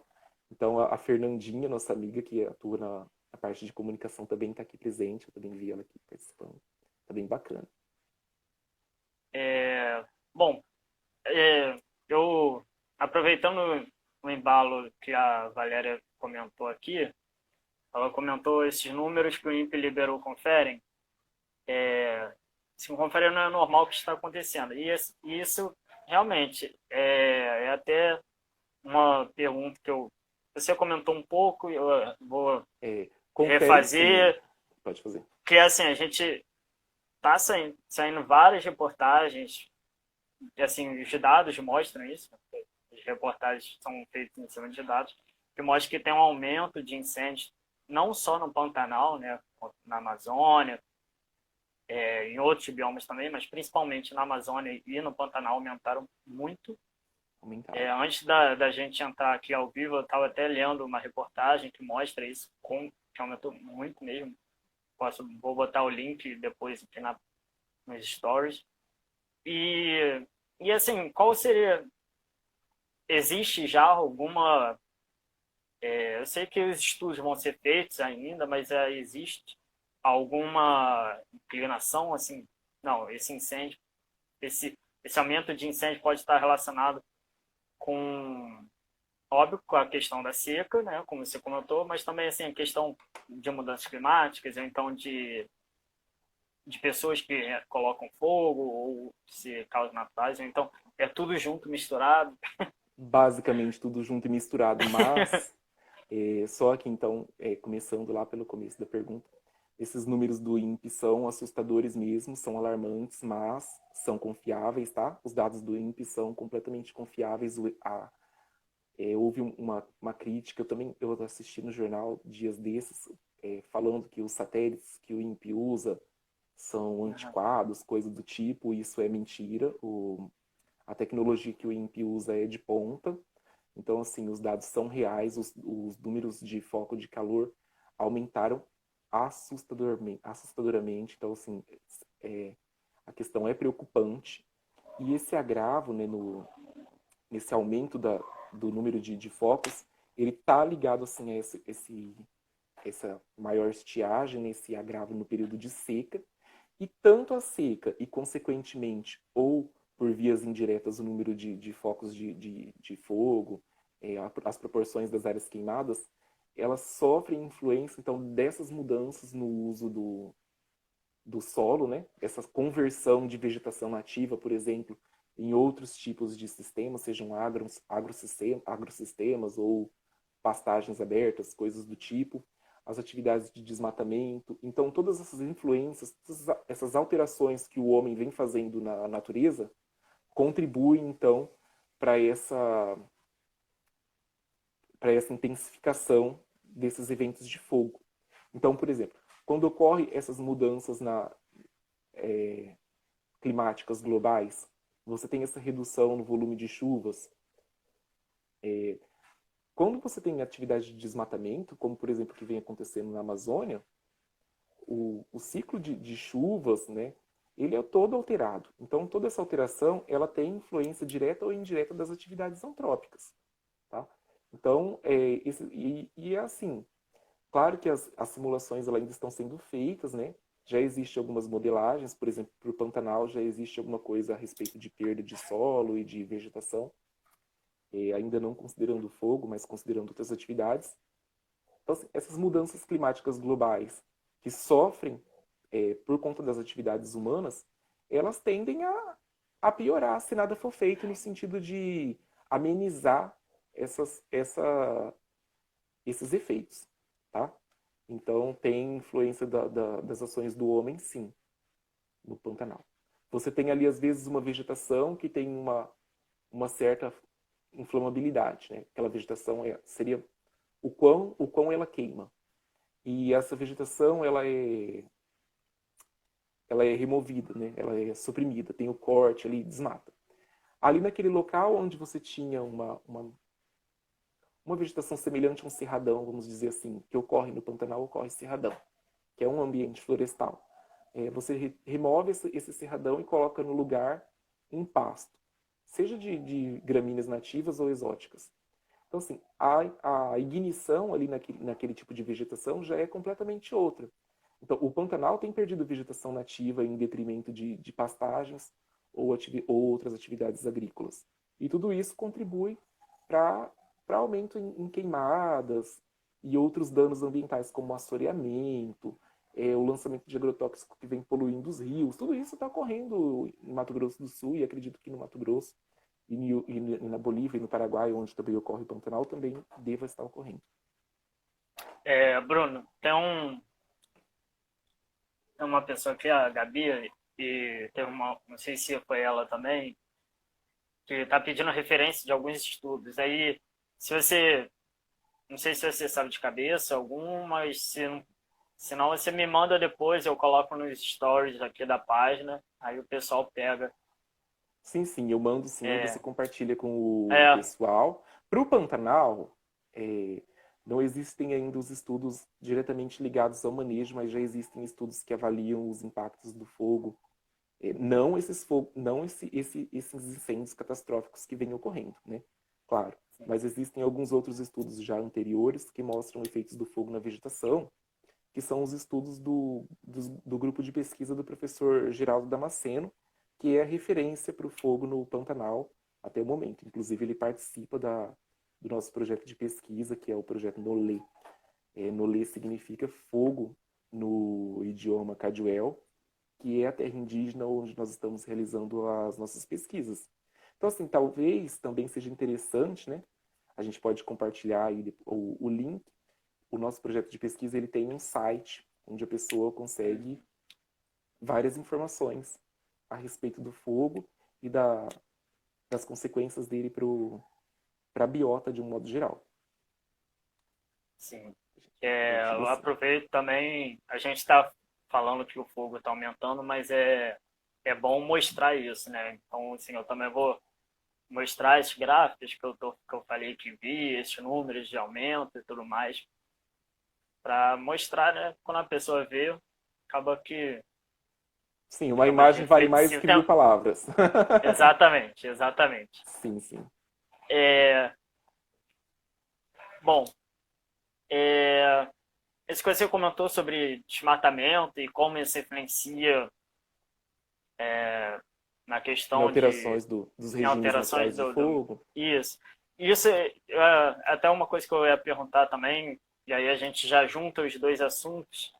Então, a Fernandinha, nossa amiga que atua na parte de comunicação, também está aqui presente. Eu também vi ela aqui participando. Tá bem bacana. bom, eu aproveitando o embalo que a Valéria comentou aqui, ela comentou esses números que o INPE liberou conferem. Se conferem não é normal o que está acontecendo. E isso realmente é até uma pergunta que você comentou um pouco, eu vou Confere sim. refazer, Pode fazer. que é assim, a gente está saindo várias reportagens, e assim, os dados mostram isso, as reportagens são feitas em cima de dados, que mostram que tem um aumento de incêndios, não só no Pantanal, né, na Amazônia, em outros biomas também, mas principalmente na Amazônia e no Pantanal aumentaram muito. Aumentaram. Antes da gente entrar aqui ao vivo, eu estava até lendo uma reportagem que mostra isso, que aumentou muito mesmo. Vou botar o link depois aqui nos stories. E assim, qual seria. Existe já alguma. Eu sei que os estudos vão ser feitos ainda, mas existe alguma inclinação, assim, não, esse incêndio, esse aumento de incêndio pode estar relacionado com, óbvio, com a questão da seca, né, como você comentou, mas também, assim, a questão de mudanças climáticas, ou então de pessoas que colocam fogo ou se causas naturais, ou então é tudo junto, misturado. Basicamente tudo junto e misturado, mas só que então, começando lá pelo começo da pergunta, esses números do INPE são assustadores mesmo, são alarmantes, mas são confiáveis, tá? Os dados do INPE são completamente confiáveis. Houve uma crítica, eu assisti no jornal dias desses, falando que os satélites que o INPE usa são antiquados, coisa do tipo, isso é mentira. A tecnologia que o INPE usa é de ponta, então, assim, os dados são reais, os números de foco de calor aumentaram assustadoramente. Então, assim, a questão é preocupante. E esse agravo, né, nesse aumento do número de focos, ele está ligado, assim, a essa maior estiagem, nesse agravo no período de seca. E tanto a seca e, consequentemente, ou por vias indiretas, o número de focos de fogo, as proporções das áreas queimadas, elas sofrem influência, então, dessas mudanças no uso do solo, né? Essa conversão de vegetação nativa, por exemplo, em outros tipos de sistemas, sejam agrossistemas ou pastagens abertas, coisas do tipo, as atividades de desmatamento. Então, todas essas influências, todas essas alterações que o homem vem fazendo na natureza, contribuem, então, para essa intensificação desses eventos de fogo. Então, por exemplo, quando ocorrem essas mudanças climáticas globais, você tem essa redução no volume de chuvas. Quando você tem atividade de desmatamento, como por exemplo o que vem acontecendo na Amazônia, o ciclo de chuvas, né, ele é todo alterado. Então toda essa alteração ela tem influência direta ou indireta das atividades antrópicas. Tá? Então, é assim, claro que as simulações elas ainda estão sendo feitas, né? Já existem algumas modelagens, por exemplo, para o Pantanal já existe alguma coisa a respeito de perda de solo e de vegetação, ainda não considerando o fogo, mas considerando outras atividades. Então, assim, essas mudanças climáticas globais que sofrem por conta das atividades humanas, elas tendem a piorar se nada for feito no sentido de amenizar esses efeitos, tá? Então, tem influência das ações do homem, sim, no Pantanal. Você tem ali, às vezes, uma vegetação que tem uma certa inflamabilidade, né? Aquela vegetação seria o quão ela queima. E essa vegetação, ela é removida, né? Ela é suprimida, tem o corte ali, desmata. Ali naquele local onde você tinha uma vegetação semelhante a um cerradão, vamos dizer assim, que ocorre no Pantanal, ocorre cerradão, que é um ambiente florestal. Você remove esse cerradão e coloca no lugar um pasto, seja de gramíneas nativas ou exóticas. Então, assim, a ignição ali naquele tipo de vegetação já é completamente outra. Então, o Pantanal tem perdido vegetação nativa em detrimento de pastagens ou outras atividades agrícolas. E tudo isso contribui para aumento em queimadas e outros danos ambientais, como o assoreamento, o lançamento de agrotóxico que vem poluindo os rios. Tudo isso está ocorrendo em Mato Grosso do Sul e acredito que no Mato Grosso e na Bolívia e no Paraguai, onde também ocorre o Pantanal, também deva estar ocorrendo. Bruno, tem uma pessoa aqui, a Gabi, e tem não sei se foi ela também, que está pedindo referência de alguns estudos. Aí, não sei se você sabe de cabeça algum, mas se não, você me manda depois, eu coloco nos stories aqui da página, aí o pessoal pega. Sim, sim, eu mando sim, e você compartilha com o É, pessoal. Para o Pantanal, não existem ainda os estudos diretamente ligados ao manejo, mas já existem estudos que avaliam os impactos do fogo. Não esses incêndios catastróficos que vêm ocorrendo, né? Claro. Mas existem alguns outros estudos já anteriores que mostram efeitos do fogo na vegetação, que são os estudos do grupo de pesquisa do professor Geraldo Damasceno, que é a referência para o fogo no Pantanal até o momento. Inclusive, ele participa do nosso projeto de pesquisa, que é o projeto NOLE. NOLE significa fogo no idioma Caduel, que é a terra indígena onde nós estamos realizando as nossas pesquisas. Então, assim, talvez também seja interessante, né? A gente pode compartilhar aí o link. O nosso projeto de pesquisa ele tem um site onde a pessoa consegue várias informações a respeito do fogo e das consequências dele para a biota de um modo geral. sim. Compartilha Eu assim. aproveito também, a gente está falando que o fogo está aumentando, mas é bom mostrar isso, né? Então, assim, eu também vou mostrar esses gráficos que eu falei que vi, esses números de aumento e tudo mais, para mostrar, né? Quando a pessoa vê, acaba que Sim, uma realmente imagem vale mais reflexivo. que 1.000 palavras. Exatamente, exatamente. Sim, sim. É, bom, é, isso que você comentou sobre desmatamento e como isso influencia na Em questão de alterações dos em regimes alterações naturais de fogo. isso. Isso é até uma coisa que eu ia perguntar também, e aí a gente já junta os dois assuntos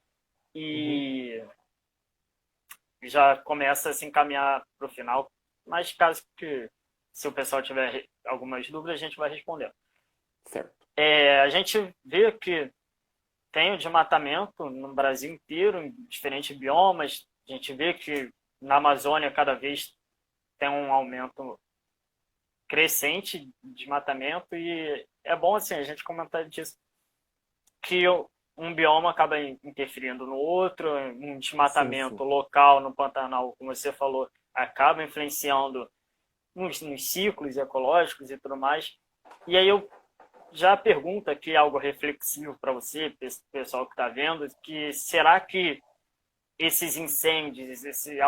Uhum, e já começa a se encaminhar para o final. Mas caso que, se o pessoal tiver algumas dúvidas, a gente vai responder. certo. A gente vê que tem o desmatamento no Brasil inteiro, em diferentes biomas. A gente vê que na Amazônia cada vez tem um aumento crescente de desmatamento e é bom assim a gente comentar disso que um bioma acaba interferindo no outro, um Sim, desmatamento sim. local no Pantanal, como você falou, acaba influenciando nos ciclos ecológicos e tudo mais. E aí eu já pergunto aqui algo reflexivo para você, pessoal que está vendo, que será que esses incêndios, esses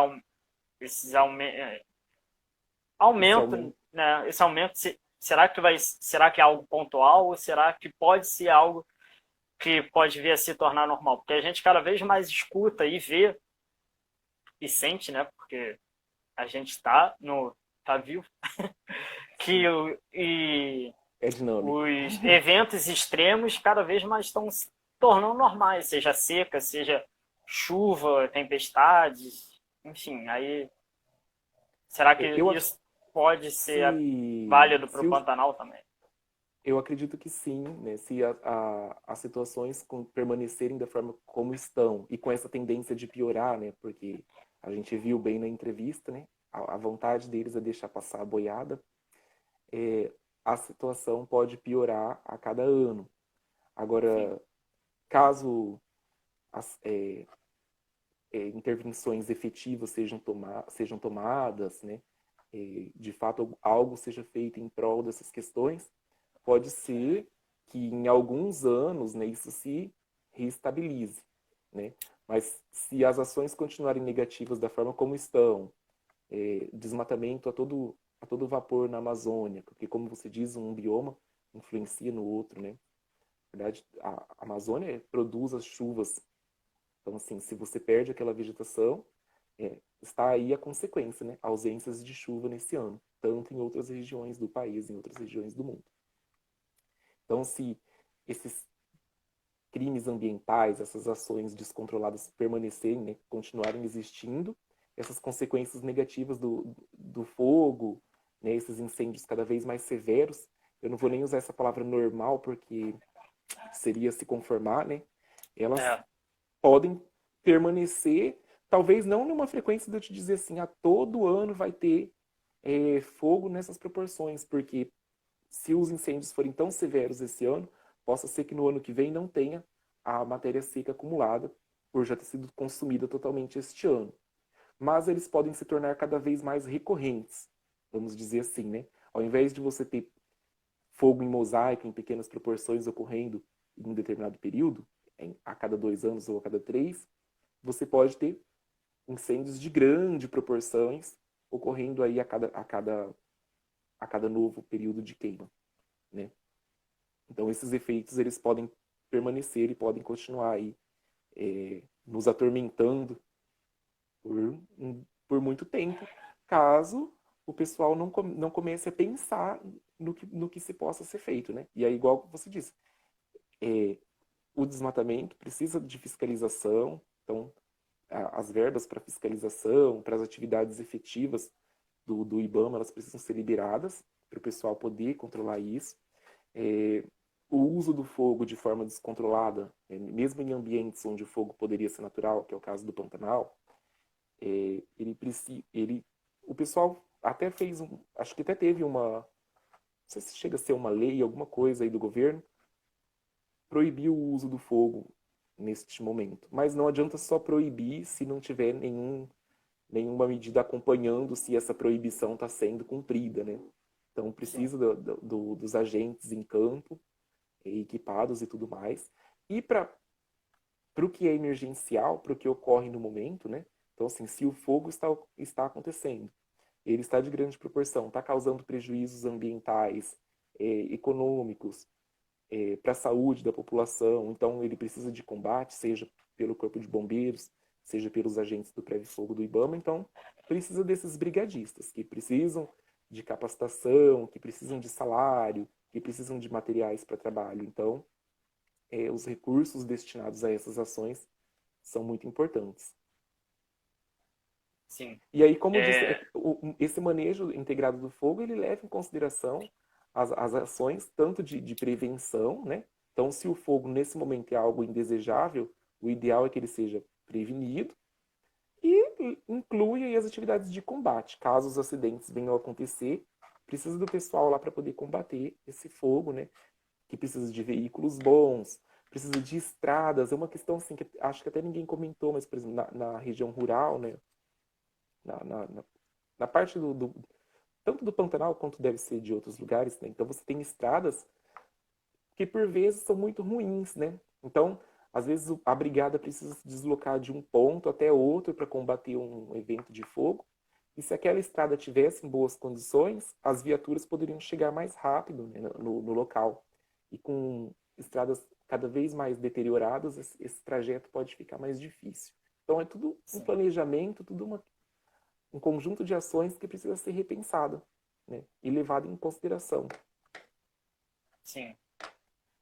aumento, né? Esse aumento, será que é algo pontual ou será que pode ser algo que pode vir a se tornar normal? Porque a gente cada vez mais escuta e vê e sente, né? Porque a gente tá vivo, que É dinâmico. os eventos extremos cada vez mais estão se tornando normais, seja seca, seja chuva, tempestades, enfim, aí será que Eu, isso pode ser se, válido para se o os, Pantanal também? Eu acredito que sim, né? Se as situações permanecerem da forma como estão e com essa tendência de piorar, né? Porque a gente viu bem na entrevista, né? A vontade deles é deixar passar a boiada. A situação pode piorar a cada ano. Sim, Agora, caso as intervenções efetivas sejam tomadas, né? De fato algo seja feito em prol dessas questões, pode ser que em alguns anos, né, isso se reestabilize, né? Mas se as ações continuarem negativas da forma como estão, desmatamento a todo vapor na Amazônia, porque como você diz, um bioma influencia no outro, né? Na verdade, a Amazônia produz as chuvas. Então, assim, se você perde aquela vegetação, está aí a consequência, né? Ausências de chuva nesse ano, tanto em outras regiões do país, em outras regiões do mundo. Então, se esses crimes ambientais, essas ações descontroladas permanecerem, né, continuarem existindo, essas consequências negativas do fogo, né, esses incêndios cada vez mais severos, eu não vou nem usar essa palavra normal, porque seria se conformar, né? Elas é, podem permanecer, talvez não numa frequência de eu te dizer assim, a todo ano vai ter fogo nessas proporções, porque se os incêndios forem tão severos esse ano, possa ser que no ano que vem não tenha a matéria seca acumulada por já ter sido consumida totalmente este ano. Mas eles podem se tornar cada vez mais recorrentes, vamos dizer assim, né? Ao invés de você ter fogo em mosaico em pequenas proporções ocorrendo em um determinado período, a cada 2 anos ou a cada 3, você pode ter incêndios de grande proporções ocorrendo aí a cada novo período de queima, né? Então esses efeitos eles podem permanecer e podem continuar aí nos atormentando por muito tempo, caso o pessoal não comece a pensar no que se possa ser feito, né? E aí, igual você disse, é, o desmatamento precisa de fiscalização, então as verbas para fiscalização, para as atividades efetivas do IBAMA, elas precisam ser liberadas para o pessoal poder controlar isso. É, o uso do fogo de forma descontrolada, mesmo em ambientes onde o fogo poderia ser natural, que é o caso do Pantanal, o pessoal até fez acho que até teve não sei se chega a ser uma lei, alguma coisa aí do governo, proibir o uso do fogo neste momento. Mas não adianta só proibir se não tiver nenhuma medida acompanhando se essa proibição está sendo cumprida, né? Então sim, precisa dos agentes em campo, equipados e tudo mais. E para o que é emergencial, para o que ocorre no momento, né? Então, assim, se o fogo está acontecendo, ele está de grande proporção, está causando prejuízos ambientais, econômicos, para a saúde da população, então ele precisa de combate, seja pelo Corpo de Bombeiros, seja pelos agentes do Pré-Fogo do IBAMA, então precisa desses brigadistas, que precisam de capacitação, que precisam de salário, que precisam de materiais para trabalho. Então, os recursos destinados a essas ações são muito importantes. sim. E aí, como eu disse, É, esse manejo integrado do fogo, ele leva em consideração as ações tanto de prevenção, né? Então, se o fogo nesse momento é algo indesejável, o ideal é que ele seja prevenido e inclui aí as atividades de combate. Caso os acidentes venham a acontecer, precisa do pessoal lá para poder combater esse fogo, né? Que precisa de veículos bons, precisa de estradas. É uma questão assim que acho que até ninguém comentou, mas, por exemplo, na região rural, né? na, na, na parte tanto do Pantanal quanto deve ser de outros lugares, né? Então você tem estradas que por vezes são muito ruins, né? Então, às vezes a brigada precisa se deslocar de um ponto até outro para combater um evento de fogo. E se aquela estrada tivesse em boas condições, as viaturas poderiam chegar mais rápido, né, no local. E com estradas cada vez mais deterioradas, esse trajeto pode ficar mais difícil. Então é tudo um Sim, planejamento, tudo um conjunto de ações que precisa ser repensado, né, e levado em consideração. sim.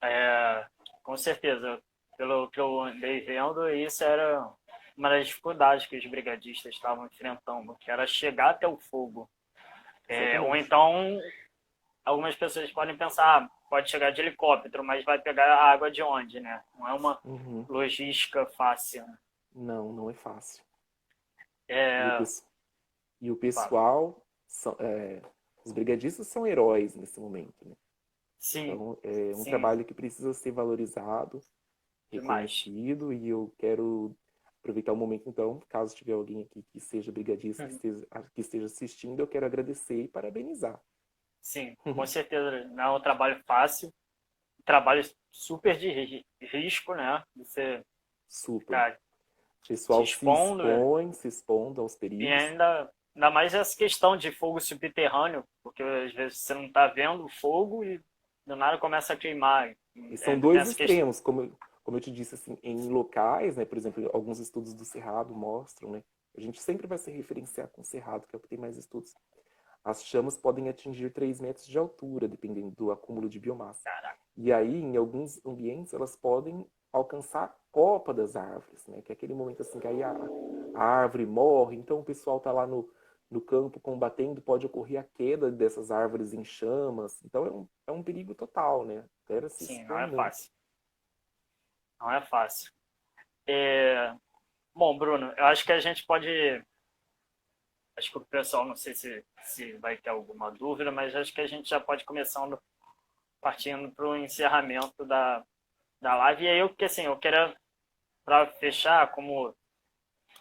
É, com certeza. Pelo que eu andei vendo, isso era uma das dificuldades que os brigadistas estavam enfrentando, que era chegar até o fogo. Ou Exatamente. então, algumas pessoas podem pensar, pode chegar de helicóptero, mas vai pegar a água de onde, né? Não é uma Uhum. logística fácil. Né? Não, não é fácil. E o, É, e o fala. pessoal, os brigadistas são heróis nesse momento, né? Sim, Então, é um sim, trabalho que precisa ser valorizado, demais. reconhecido, e eu quero aproveitar o momento, então, caso tiver alguém aqui que seja brigadista, que esteja assistindo, eu quero agradecer e parabenizar. Sim, com certeza não é um trabalho fácil, um trabalho super de risco, né? Você Super. ficar O se pessoal expondo se expondo aos e perigos. ainda mais essa questão de fogo subterrâneo, porque às vezes você não está vendo o fogo e do nada começa a queimar. E E são ainda tem dois essa questão. extremos, como eu te disse, assim, em locais, né, por exemplo, alguns estudos do Cerrado mostram, né, a gente sempre vai se referenciar com o Cerrado, que é o que tem mais estudos. As chamas podem atingir 3 metros de altura, dependendo do acúmulo de biomassa. Caraca, E aí, em alguns ambientes, elas podem alcançar a copa das árvores, né? Que é aquele momento assim que aí a árvore morre, então o pessoal está lá no campo combatendo, pode ocorrer a queda dessas árvores em chamas. Então é um perigo total, né? A galera se sim, não expõe é muito. fácil. Não é fácil. É, bom, Bruno, eu acho que a gente pode. Acho que o pessoal, não sei se vai ter alguma dúvida, mas acho que a gente já pode começando partindo para o encerramento da live. E aí, eu, porque assim, eu quero, para fechar, como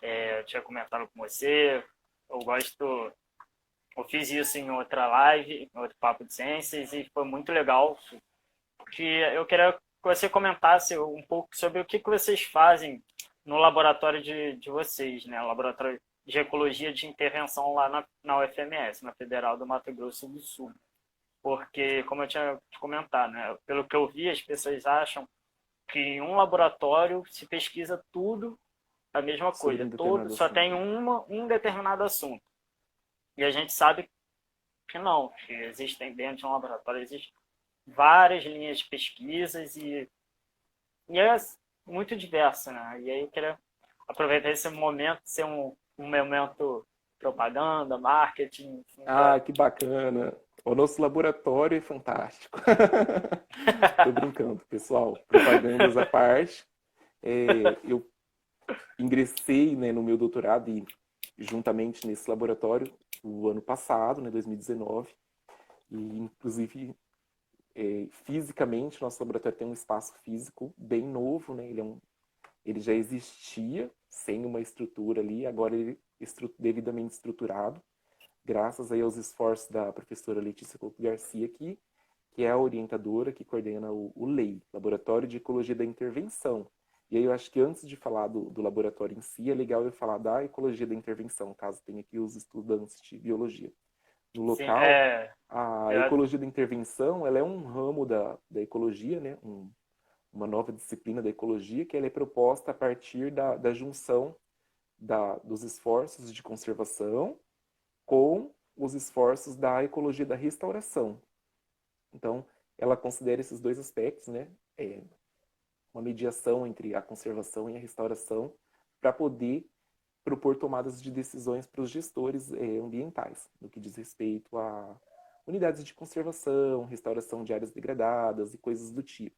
eu tinha comentado com você, eu gosto. Eu fiz isso em outra live, em outro Papo de Ciências, e foi muito legal. Que eu queria que você comentasse um pouco sobre o que vocês fazem no laboratório de vocês, né? O laboratório de Ecologia de Intervenção lá na UFMS, na Federal do Mato Grosso do Sul. Porque, como eu tinha te comentado, né? Pelo que eu vi, as pessoas acham que em um laboratório se pesquisa tudo a mesma Sobre coisa, um todo determinado só tem assunto. um determinado assunto. E a gente sabe que não, que existem dentro de um laboratório existem várias linhas de pesquisas e é muito diverso, né? E aí eu queria aproveitar esse momento, ser um momento propaganda, marketing, enfim, Ah, que bacana! O nosso laboratório é fantástico. Tô brincando, pessoal. Propagandas à parte. Eu ingressei, né, no meu doutorado e juntamente nesse laboratório o ano passado, né, 2019, e inclusive fisicamente nosso laboratório tem um espaço físico bem novo, né? Ele já existia sem uma estrutura ali, agora ele é devidamente estruturado, graças aí aos esforços da professora Letícia Couto Garcia aqui, que é a orientadora que coordena o LEI, Laboratório de Ecologia da Intervenção. E aí eu acho que antes de falar do laboratório em si, é legal eu falar da ecologia da intervenção, caso tenha aqui os estudantes de biologia. No sim, local, a eu, ecologia da intervenção, ela é um ramo da ecologia, né? Uma nova disciplina da ecologia, que ela é proposta a partir da junção dos esforços de conservação com os esforços da ecologia da restauração. Então, ela considera esses dois aspectos, né? Uma mediação entre a conservação e a restauração para poder propor tomadas de decisões para os gestores ambientais, no que diz respeito a unidades de conservação, restauração de áreas degradadas e coisas do tipo.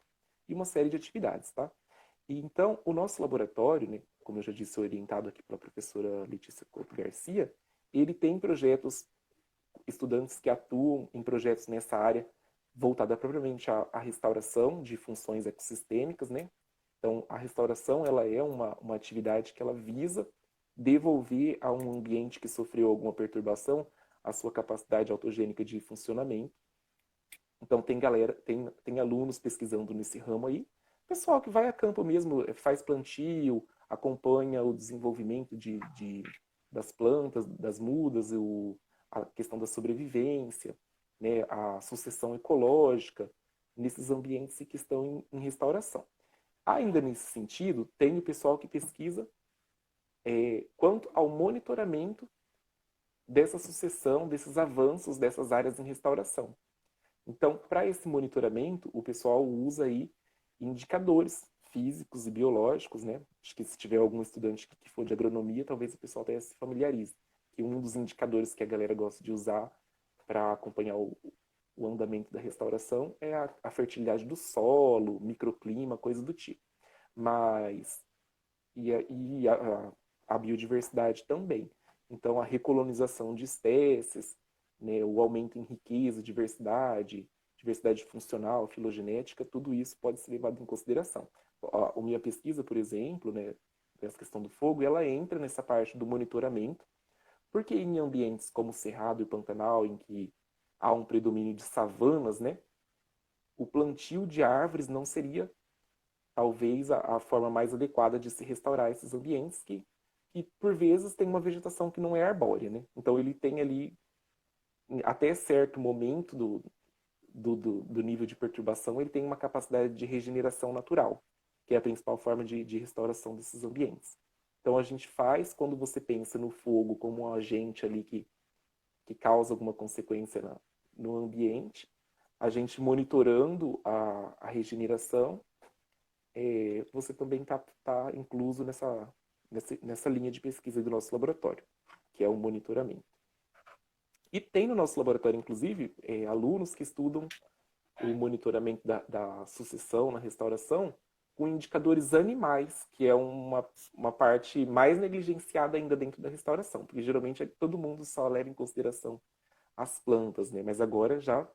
E uma série de atividades, tá? E então, o nosso laboratório, né, como eu já disse, orientado aqui pela professora Letícia Couto Garcia, ele tem projetos, estudantes que atuam em projetos nessa área voltada propriamente à restauração de funções ecossistêmicas, né? Então, a restauração ela é uma atividade que ela visa devolver a um ambiente que sofreu alguma perturbação a sua capacidade autogênica de funcionamento. Então tem alunos pesquisando nesse ramo aí, pessoal que vai a campo mesmo, faz plantio, acompanha o desenvolvimento das plantas, das mudas, a questão da sobrevivência, né, a sucessão ecológica, nesses ambientes que estão em restauração. Ainda nesse sentido, tem o pessoal que pesquisa quanto ao monitoramento dessa sucessão, desses avanços dessas áreas em restauração. Então, para esse monitoramento, o pessoal usa aí indicadores físicos e biológicos, né? Acho que se tiver algum estudante que for de agronomia, talvez o pessoal até se familiarize. Que um dos indicadores que a galera gosta de usar para acompanhar o andamento da restauração é a fertilidade do solo, microclima, coisa do tipo. Mas a biodiversidade também. Então, a recolonização de espécies, né, o aumento em riqueza, diversidade funcional, filogenética, tudo isso pode ser levado em consideração. A minha pesquisa, por exemplo, né, essa questão do fogo, ela entra nessa parte do monitoramento, porque em ambientes como o Cerrado e o Pantanal, em que há um predomínio de savanas, né, o plantio de árvores não seria, talvez, a forma mais adequada de se restaurar esses ambientes que por vezes, tem uma vegetação que não é arbórea, né? Então, ele tem ali, até certo momento do nível de perturbação, ele tem uma capacidade de regeneração natural, que é a principal forma de restauração desses ambientes. Então, a gente faz, quando você pensa no fogo como um agente ali que causa alguma consequência no ambiente, a gente monitorando a regeneração, você também está incluso nessa linha de pesquisa do nosso laboratório, que é o monitoramento. E tem no nosso laboratório, inclusive, alunos que estudam o monitoramento da sucessão na restauração com indicadores animais, que é uma parte mais negligenciada ainda dentro da restauração, porque geralmente todo mundo só leva em consideração as plantas, né? Mas agora já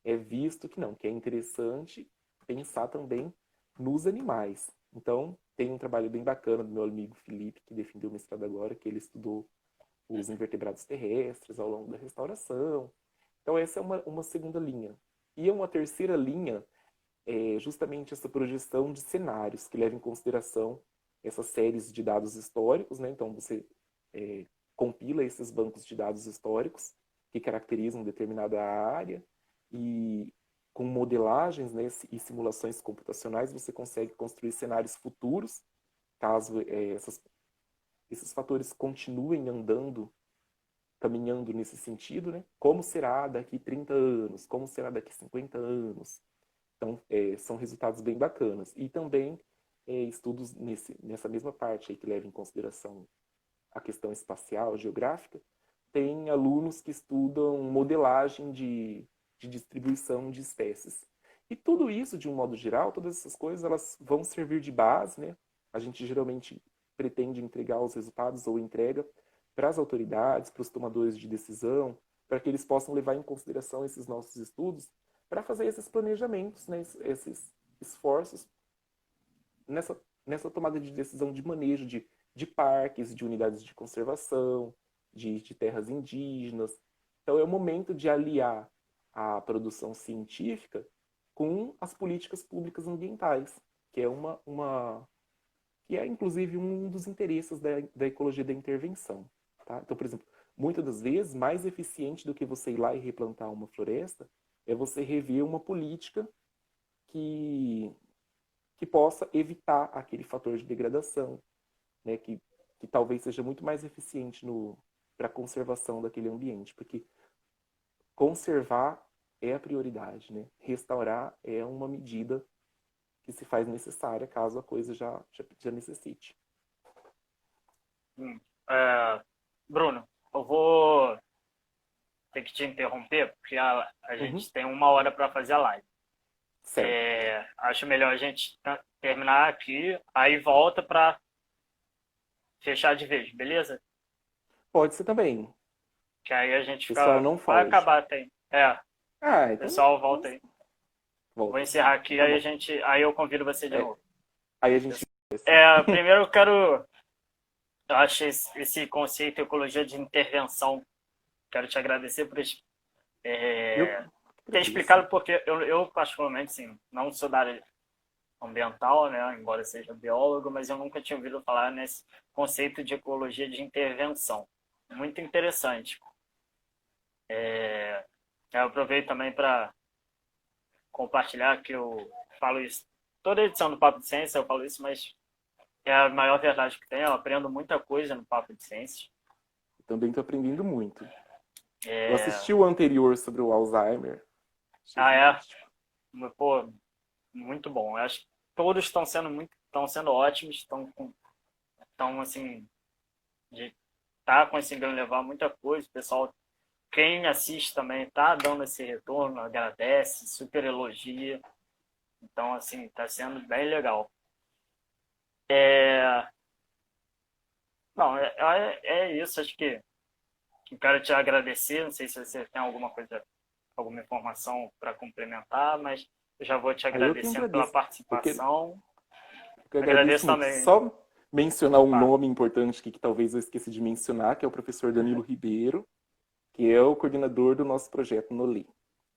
é visto que não, que é interessante pensar também nos animais. Então, tem um trabalho bem bacana do meu amigo Felipe, que defendeu o mestrado agora, que ele estudou os invertebrados terrestres ao longo da restauração. Então, essa é uma segunda linha. E uma terceira linha é justamente essa projeção de cenários, que leva em consideração essas séries de dados históricos, né? Então, você compila esses bancos de dados históricos que caracterizam determinada área e com modelagens, né, e simulações computacionais, você consegue construir cenários futuros, caso esses fatores continuem caminhando nesse sentido, né? Como será daqui 30 anos? Como será daqui 50 anos? Então, são resultados bem bacanas. E também estudos nessa mesma parte aí que leva em consideração a questão espacial, geográfica. Tem alunos que estudam modelagem de distribuição de espécies. E tudo isso, de um modo geral, todas essas coisas, elas vão servir de base, né? A gente geralmente pretende entregar os resultados ou entrega para as autoridades, para os tomadores de decisão, para que eles possam levar em consideração esses nossos estudos para fazer esses planejamentos, né? Esses esforços nessa tomada de decisão de manejo de parques, de unidades de conservação, de terras indígenas. Então, é o momento de aliar a produção científica com as políticas públicas ambientais, que é que é inclusive um dos interesses da ecologia da intervenção. Tá? Então, por exemplo, muitas das vezes, mais eficiente do que você ir lá e replantar uma floresta é você rever uma política que possa evitar aquele fator de degradação, né? que talvez seja muito mais eficiente para a conservação daquele ambiente, porque conservar é a prioridade, né? Restaurar é uma medida que se faz necessária caso a coisa já necessite. Bruno, eu vou ter que te interromper, porque a gente tem 1 hora para fazer a live. Acho melhor a gente terminar aqui, aí volta para fechar de vez, beleza? Pode ser também. Que aí a gente pessoal não vai foge. acabar até. Então... pessoal, volta aí. Vou encerrar aqui, tá aí eu convido você de novo. Aí a gente... Primeiro eu quero Eu acho esse conceito de ecologia de intervenção. Quero te agradecer por Eu é, que ter agradeço. explicado, porque eu particularmente, sim, não sou da área ambiental, né, embora seja biólogo, mas eu nunca tinha ouvido falar nesse conceito de ecologia de intervenção. Muito interessante. Eu aproveito também para compartilhar que eu falo isso. Toda edição do Papo de Ciência eu falo isso, mas é a maior verdade que tem. Eu aprendo muita coisa no Papo de Ciência. Também estou aprendendo muito. Eu É... assisti o anterior sobre o Alzheimer. Achei Ah, fantástico. pô, muito bom. Eu acho que todos estão sendo ótimos, estão assim, de tá conseguindo levar muita coisa. O pessoal, quem assiste também tá dando esse retorno, agradece, super elogia. Então, assim, tá sendo bem legal. É... Não, é isso. Acho que eu quero te agradecer. Não sei se você tem alguma coisa, alguma informação para complementar, mas eu já vou te Aí eu que agradecendo pela agradeço. participação. Eu que agradeço Agradeço muito. também. Só mencionar um Pá. nome importante aqui que talvez eu esqueci de mencionar, que é o professor Danilo Ribeiro, que é o coordenador do nosso projeto no LE.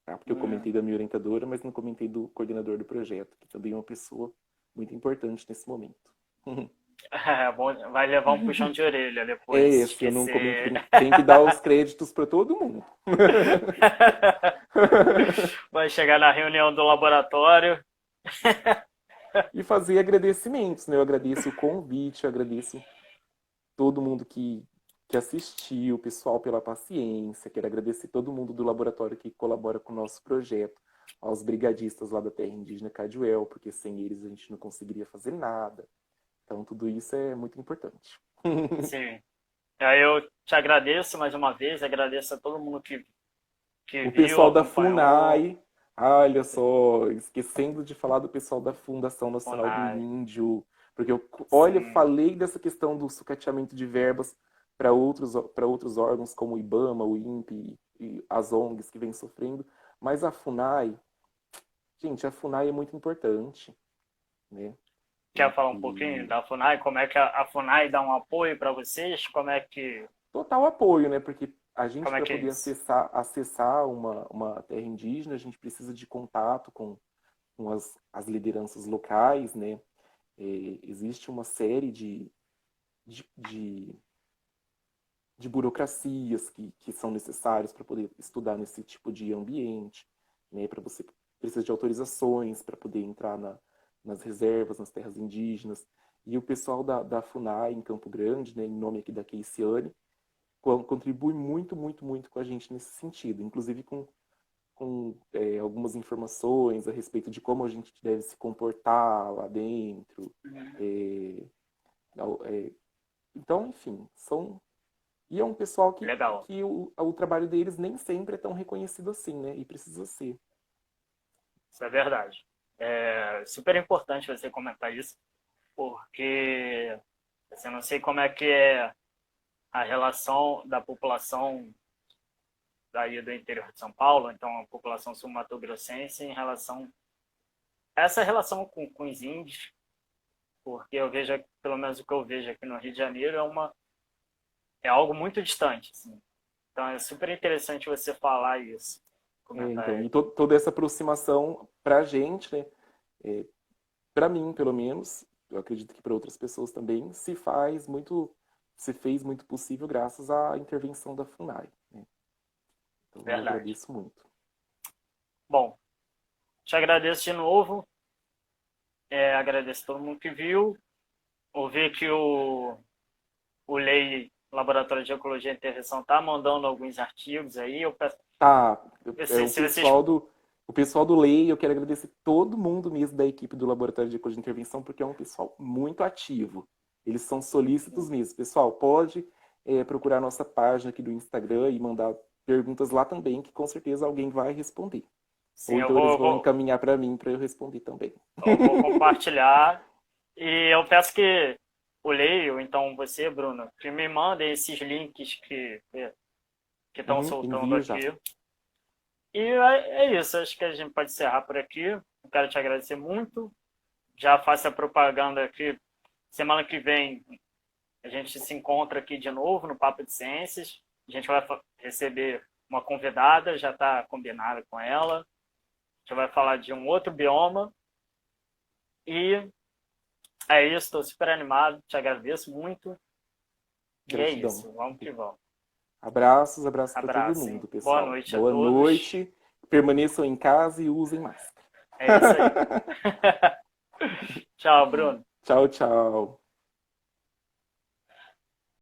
Tá? Porque eu Hum. comentei da minha orientadora, mas não comentei do coordenador do projeto, que também é uma pessoa muito importante nesse momento. É bom, vai levar um puxão de orelha depois, É, se se eu não comento, esquecer. tem que dar os créditos para todo mundo. Vai chegar na reunião do laboratório. E fazer agradecimentos, né? Eu agradeço o convite, eu agradeço todo mundo que assistiu, o pessoal pela paciência, quero agradecer todo mundo do laboratório que colabora com o nosso projeto, aos brigadistas lá da Terra Indígena Caduel, porque sem eles a gente não conseguiria fazer nada. Então tudo isso é muito importante. Sim. Aí eu te agradeço mais uma vez, agradeço a todo mundo que O viu, pessoal da acompanhou. FUNAI, olha só, esquecendo de falar do pessoal da Fundação Nacional do Funai. Índio, porque eu, olha, Sim. falei dessa questão do sucateamento de verbas para outros órgãos como o IBAMA, o INPE e as ONGs que vêm sofrendo, mas a FUNAI, gente, a FUNAI é muito importante, né? Quer falar um pouquinho Porque da Funai? Como é que a Funai dá um apoio para vocês? total apoio, né? Porque a gente, Como é para que é poder isso? acessar uma terra indígena, a gente precisa de contato com as lideranças locais, né? Existe uma série de, de, de burocracias que são necessárias para poder estudar nesse tipo de ambiente, né? Para você precisa de autorizações para poder entrar nas reservas, nas terras indígenas. E o pessoal da FUNAI em Campo Grande, né, em nome aqui da Keiciane, contribui muito, muito, muito com a gente nesse sentido, inclusive com algumas informações a respeito de como a gente deve se comportar lá dentro. É, é, então, enfim, e é um pessoal que, Legal. que o trabalho deles nem sempre é tão reconhecido assim, né? E precisa ser. Isso é verdade. É super importante você comentar isso, porque assim, eu não sei como é que é a relação da população daí do interior de São Paulo, então a população sul-mato-grossense em relação a essa relação com os índios, porque eu vejo, pelo menos o que eu vejo aqui no Rio de Janeiro, é algo muito distante. Assim. Então é super interessante você falar isso, comentar. Então, e toda essa aproximação para a gente, né? É, para mim, pelo menos, eu acredito que para outras pessoas também, se fez muito possível graças à intervenção da FUNAI, né? Então, eu Verdade. agradeço muito. Bom, te agradeço de novo, agradeço a todo mundo que viu, ouvi que o Lei Laboratório de Ecologia e Intervenção está mandando alguns artigos aí, eu peço, Tá, se vocês... o pessoal do Lei, eu quero agradecer todo mundo mesmo da equipe do Laboratório de Ecologia de Intervenção, porque é um pessoal muito ativo. Eles são solícitos mesmo. Pessoal, pode procurar nossa página aqui do Instagram e mandar perguntas lá também, que com certeza alguém vai responder. Sim, Ou então eles vão encaminhar para mim para eu responder também. eu vou compartilhar. E eu peço que o Leio, ou então você, Bruno, que me mandem esses links que estão Uhum, soltando envio já. aqui. E é isso, acho que a gente pode encerrar por aqui. Eu quero te agradecer muito. Já faço a propaganda aqui. Semana que vem A gente se encontra aqui de novo no Papo de Ciências. A gente vai receber uma convidada, já está combinada com ela. A gente vai falar de um outro bioma. E é isso, estou super animado, te agradeço muito. Gratidão. E é isso, vamos que vamos. Abraços para todo Abraço, mundo, hein? pessoal. Boa noite a Boa todos. noite. Permaneçam em casa e usem máscara. É isso aí. Tchau, Bruno. Tchau, tchau.